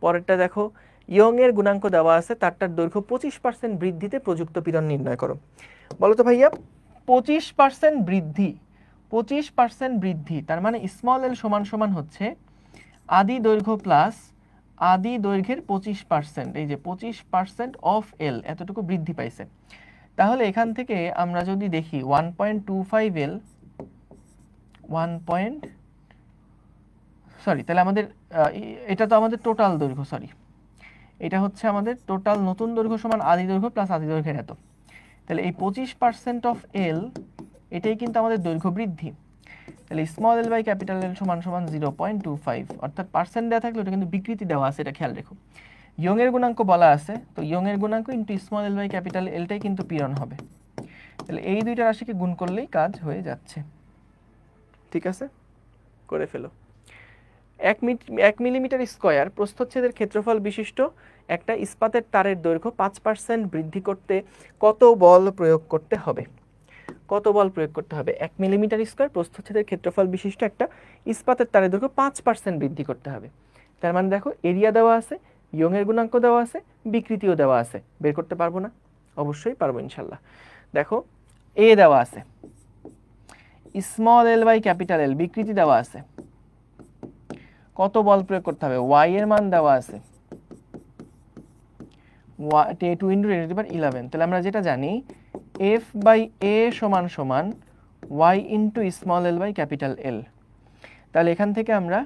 পরেরটা দেখো, ইয়ং এর গুণাঙ্ক দেওয়া আছে, তারটার দৈর্ঘ্য 25% বৃদ্ধিতে প্রযুক্ত পীড়ন নির্ণয় করো। বলো তো ভাইয়া, 25% বৃদ্ধি, 25% বৃদ্ধি তার মানে স্মল এল সমান সমান হচ্ছে আদি দৈর্ঘ্য প্লাস আদি দৈর্ঘ্যের 25%, এই যে 25% অফ এল এতটুকু বৃদ্ধি পাইছে। তাহলে এখান থেকে আমরা যদি দেখি 1.25 এল, তাহলে আমাদের এটা তো আমাদের টোটাল দৈর্ঘ্য, সরি এটা হচ্ছে আমাদের টোটাল নতুন দৈর্ঘ্য সমান আদি দৈর্ঘ্য প্লাস আদি দৈর্ঘ্যের এত। তাহলে এই 25% অফ এল এটাই কিন্তু আমাদের দৈর্ঘ্য বৃদ্ধি। তাহলে small L by capital L সমান সমান 0.25, অর্থাৎ পার্সেন্ট দেওয়া থাকলে ওটা কিন্তু বিকৃতি দেওয়া আছে, এটা খেয়াল রেখো। ইয়ং এর গুণাঙ্ক বলা আছে, তো ইয়ং এর গুণাঙ্ক into small L by capital এলটাই কিন্তু পীড়ন হবে। তাহলে এই দুইটা রাশিকে গুণ করলেই কাজ হয়ে যাচ্ছে। ঠিক আছে, করে ফেলো। 1 মিলিমিটার স্কয়ার প্রস্থচ্ছেদের ক্ষেত্রফল বিশিষ্ট একটা ইস্পাতের তারের দৈর্ঘ্য 5% বৃদ্ধি করতে কত বল প্রয়োগ করতে হবে? কত বল প্রয়োগ করতে হবে? 1 মিলিমিটার স্কয়ার প্রস্থচ্ছেদের ক্ষেত্রফল বিশিষ্ট একটা ইস্পাতের তারের দৈর্ঘ্য 5% বৃদ্ধি করতে হবে। তার মানে দেখো এরিয়া দেওয়া আছে, ইয়ং এর গুণাঙ্ক দেওয়া আছে, বিকৃতিও দেওয়া আছে, বের করতে পারবো না? অবশ্যই পারবো ইনশাল্লাহ। দেখো এ দেওয়া আছে, small L by capital L বিকৃতি দেওয়া আছে, কত বল প্রয়োগ করতে হবে? y এর মান দেওয়া আছে 2 × 10⁻11। তাহলে আমরা যেটা জানি f বাই a সমান সমান y into small L by capital L. তাহলে এখান থেকে আমরা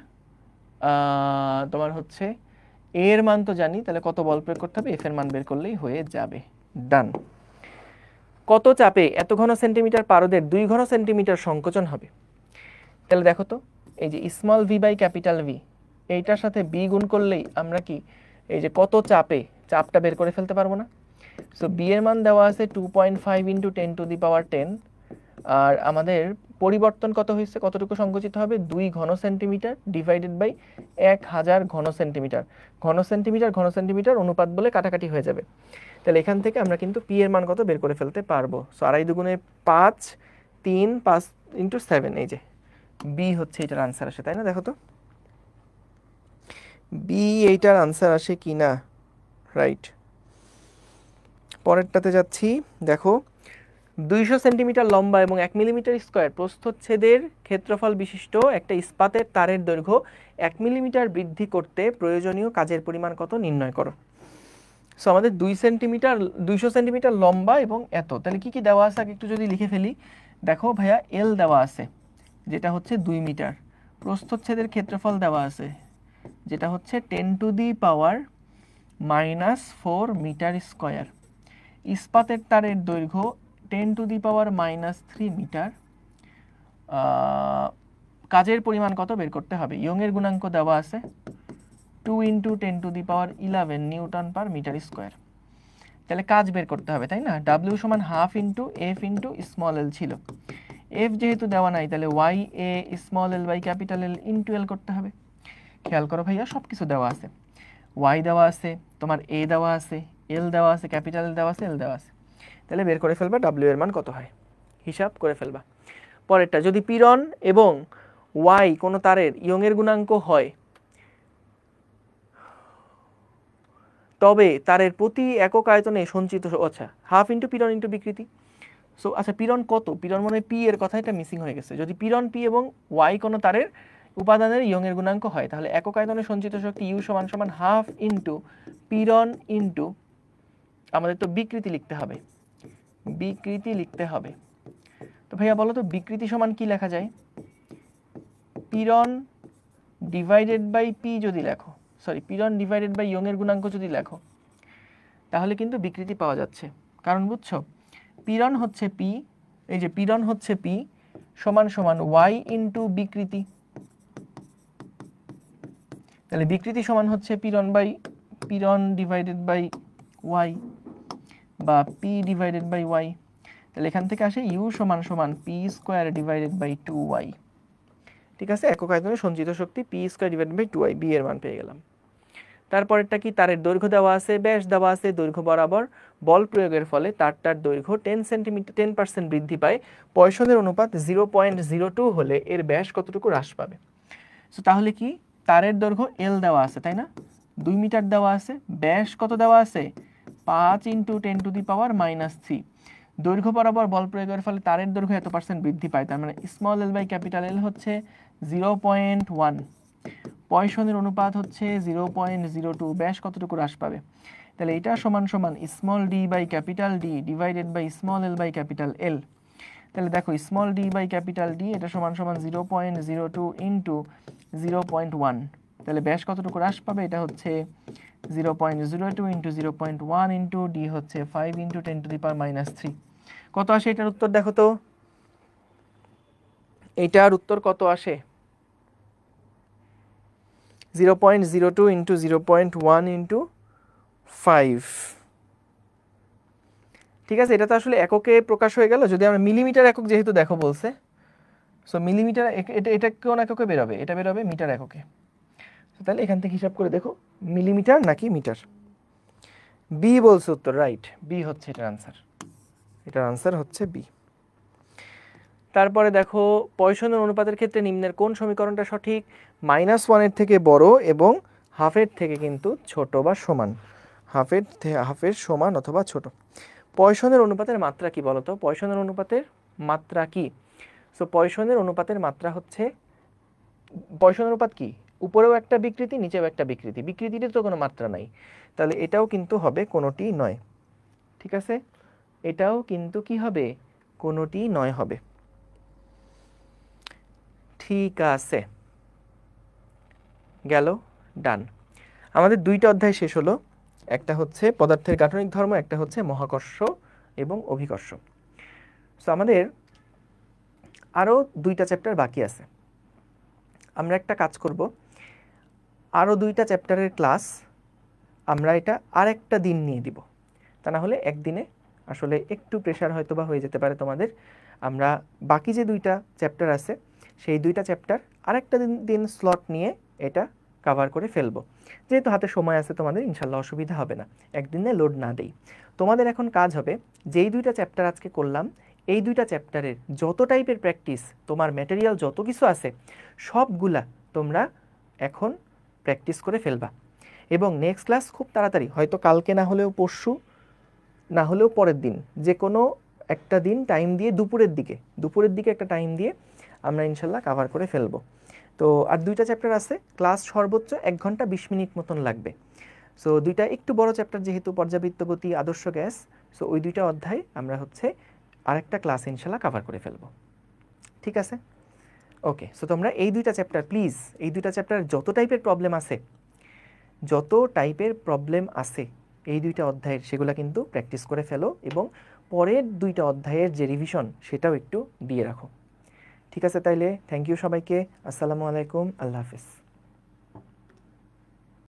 তোমার হচ্ছে a এর মান তো জানি, তাহলে কত বল প্রয়োগ করতে হবে f এর মান বের করলেই হয়ে যাবে। ডান। কত চাপে এত ঘন সেন্টিমিটার পারদের 2 ঘন সেন্টিমিটার সংকোচন হবে? তাহলে দেখো তো, এই যে small V by capital V এইটার সাথে বি গুণ করলেই আমরা কি এই যে কত চাপে, চাপটা বের করে ফেলতে পারবো না? সো বি এর মান দেওয়া আছে 2.5 ইন্টু 10⁻10, আর আমাদের পরিবর্তন কত হয়েছে, কতটুকু সংকুচিত হবে? 2 ঘন সেন্টিমিটার ডিভাইডেড বাই 1000 ঘন সেন্টিমিটার। ঘন সেন্টিমিটার ঘন সেন্টিমিটার অনুপাত বলে কাটাকাটি হয়ে যাবে। তাহলে এখান থেকে আমরা কিন্তু পি এর মান কত বের করে ফেলতে পারবো। সো 2.5 দুগুণে 5, 3 5 ইন্টু 7, এই যে বি হচ্ছে এটার আনসার আসে, তাই না? দেখো তো বি এইটার আনসার আসে কি না। রাইট। পরেরটাতে যাচ্ছি। দেখো 200 সেন্টিমিটার লম্বা এবং 1 মিলিমিটার স্কয়ার প্রস্থচ্ছেদের ক্ষেত্রফল বিশিষ্ট একটা ইস্পাতের তারের দৈর্ঘ্য 1 মিলিমিটার বৃদ্ধি করতে প্রয়োজনীয় কাজের পরিমাণ কত নির্ণয় করো। সো আমাদের 200 সেন্টিমিটার লম্বা এবং এত, তাহলে কি কি দেওয়া আছে আগে একটু যদি লিখে ফেলি। দেখো ভাইয়া এল দেওয়া আছে যেটা হচ্ছে 2 মিটার, প্রস্থচ্ছেদের ক্ষেত্রফল দেওয়া আছে যেটা হচ্ছে 10⁻⁻⁴ মিটার স্কয়ার, ইস্পাতের তারের দৈর্ঘ্য 10⁻³ মিটার। কাজের পরিমাণ কত বের করতে হবে? ইয়ংয়ের গুণাঙ্ক দেওয়া আছে 2 × 10⁻11 নিউটন পার মিটার স্কোয়ার। তাহলে কাজ বের করতে হবে, তাই না? W সমান half into F into small L ছিল। F যেহেতু দেওয়া নাই, তাহলে Y A small L by capital L into L করতে হবে। খেয়াল করো ভাইয়া, সব কিছু দেওয়া আছে। ওয়াই দেওয়া আছে, তোমার এ দেওয়া আছে, এল দেওয়া আছে, ক্যাপিটাল এল দেওয়া আছে, এল দেওয়া আছে। তাহলে বের করে ফেলবা W এর মান কত হয়, হিসাব করে ফেলবা। পরেরটা, যদি পীড়ন এবং ওয়াই কোনো তারের ইয়ংয়ের গুণাঙ্ক হয়, তবে তারের প্রতি একক আয়তনে সঞ্চিত, আচ্ছা হাফ ইন্টু পীড়ন ইন্টু বিকৃতি। সো আচ্ছা, পীড়ন কত? পীড়ন মানে পি এর কথা, এটা মিসিং হয়ে গেছে। যদি পীড়ন পি এবং ওয়াই কোনো তারের উপাদানের ইয়ংয়ের গুণাঙ্ক হয়, তাহলে একক আয়তনে সঞ্চিত শক্তি ইউ সমান সমান হাফ ইন্টু পীড়ন ইন্টু, আমাদের তো বিকৃতি লিখতে হবে, বিকৃতি লিখতে হবে। তো ভাইয়া বলো তো বিকৃতি সমান কি লেখা যায়? পীড়ন ডিভাইডেড বাই পি যদি লেখো, সরি পীড়ন ডিভাইডেড বাই ইয়ংয়ের গুণাঙ্ক যদি লেখো, তাহলে কিন্তু বিকৃতি পাওয়া যাচ্ছে। কারণ বুঝছো, পীড়ন হচ্ছে পি, এই যে পীড়ন হচ্ছে পি সমান সমান ওয়াই ইন্টু বিকৃতি। তাহলে বিকৃতি সমান হচ্ছে পীড়ন ডিভাইডেড বাই ওয়াই বা পি ডিভাইডেড বাই ওয়াই। তাহলে এখান থেকে আসে ইউ সমান সমান P square divided by 2y। ঠিক আছে, একক আয়তনে সঞ্চিত শক্তি P square divided by 2y, B এর মান পেয়ে গেলাম। তারপরেরটা কি? তারের দৈর্ঘ্য দেওয়া আছে, ব্যাস দেওয়া আছে, দৈর্ঘ্য বরাবর বল প্রয়োগের ফলে তারটার দৈর্ঘ্য 10% বৃদ্ধি পায়। পয়সনের অনুপাত 0.02 হলে এর ব্যাস কতটুকু হ্রাস পাবে? সো তাহলে কি, তারের দৈর্ঘ্য এল দেওয়া আছে, তাই না? 2 মিটার দেওয়া আছে, ব্যাস কত দেওয়া আছে? 5 × 10⁻³ দৈর্ঘ্য বরাবর বল প্রয়োগের ফলে তারের দৈর্ঘ্য এত % বৃদ্ধি পায়, তার মানে small L by capital L হচ্ছে 0.1, পয়সনের অনুপাত হচ্ছে 0.02, ব্যাস কতটুকু হ্রাস পাবে? তাহলে এটা সমান সমান small D by capital D divided by small L by capital L. তাহলে দেখো small D by capital D এটা সমান সমান 0.02 ইন্টু 0.1, তাহলে ব্যাস কতটুকু হ্রাস পাবে? এটা হচ্ছে 0.02 ইন্টু 0.1 ইন্টু ডি হচ্ছে 5 × 10⁻³ কত আসে এটার উত্তর? দেখো তো এইটার উত্তর কত আসে? 0.02 ইন্টু 0.1 ইন্টু 5। ঠিক আছে, এটা তো আসলে এককে প্রকাশ হয়ে গেল। যদি আমরা মিলিমিটার একক যেহেতু দেখো বলছে, সো মিলিমিটার এটা কোন এককে বেরোবে? এটা বেরোবে মিটার এককে। তাহলে এখান থেকে হিসাব করে দেখো মিলিমিটার নাকি মিটার। বি বলছে উত্তর, রাইট, বি হচ্ছে এটার আনসার। এটার আনসার হচ্ছে বি। তারপরে দেখো পয়সনের অনুপাতের ক্ষেত্রে নিম্নের কোন সমীকরণটা সঠিক? -1 এর থেকে বড় এবং হাফের থেকে কিন্তু ছোট বা সমান, হাফের সমান অথবা ছোট। পয়সনের অনুপাতের মাত্রা কি বলতো? পয়সনের অনুপাতের মাত্রা কি? সো পয়সনের অনুপাতের মাত্রা হচ্ছে, পয়সনের অনুপাত কি? উপরেও একটা বিকৃতি, নিচেও একটা বিকৃতি, বিকৃতিতে তো কোনো মাত্রা নাই, তাহলে এটাও কিন্তু হবে কোনোটি নয়। ঠিক আছে, এটাও কিন্তু কি হবে? কোনোটি নয় হবে। ঠিক আছে, গেল, ডান। আমাদের দুইটা অধ্যায় শেষ হলো, একটা হচ্ছে পদার্থের গাঠনিক ধর্ম, একটা হচ্ছে মহাকর্ষ এবং অভিকর্ষ। সো আমাদের আরও দুইটা চ্যাপ্টার বাকি আছে। আমরা একটা কাজ করব, আরও দুইটা চ্যাপ্টারের ক্লাস আমরা এটা আরেকটা দিন নিয়ে দিব, তা না হলে একদিনে আসলে একটু প্রেশার হয়তো বা হয়ে যেতে পারে তোমাদের। আমরা বাকি যে দুইটা চ্যাপ্টার আছে সেই দুইটা চ্যাপ্টার আরেকটা দিন স্লট নিয়ে এটা কভার করে ফেলবো। যেহেতু হাতে সময় আছে তোমাদের, ইনশাল্লাহ অসুবিধা হবে না, একদিনে লোড না দেই। তোমাদের এখন কাজ হবে, যেই দুইটা চ্যাপ্টার আজকে করলাম এই দুইটা চ্যাপ্টারের যত টাইপের প্র্যাকটিস, তোমার ম্যাটেরিয়াল যত কিছু আছে সবগুলা তোমরা এখন প্র্যাকটিস করে ফেলবা। এবং নেক্সট ক্লাস খুব তাড়াতাড়ি, হয়তো কালকে না হলেও পরশু, না হলেও পরের দিন, যে কোনো একটা দিন টাইম দিয়ে দুপুরের দিকে একটা টাইম দিয়ে আমরা ইনশাল্লাহ কভার করে ফেলবো। তো আর দুইটা চ্যাপ্টার আছে, ক্লাস সর্বোচ্চ 1 ঘন্টা 20 মিনিট মতন লাগবে। সো দুইটা একটু বড় চ্যাপ্টার যেহেতু, পর্যাবৃত্ত গতি, আদর্শ গ্যাস, সো ওই দুইটা অধ্যায় আমরা হচ্ছে আরেকটা ক্লাস ইনশাল্লাহ কভার করে ফেলবো। ঠিক আছে, ওকে। সো তোমরা এই দুইটা চ্যাপ্টার প্লিজ, এই দুইটা চ্যাপ্টার যত টাইপের প্রবলেম আছে এই দুইটা অধ্যায়ের সেগুলো কিন্তু প্র্যাকটিস করে ফেলো এবং পরের 2টা অধ্যায়ের যে রিভিশন সেটাও একটু দিয়ে রাখো। ঠিক আছে, তাইলে থ্যাংক ইউ সবাইকে। আসসালামু আলাইকুম, আল্লাহ হাফেজ।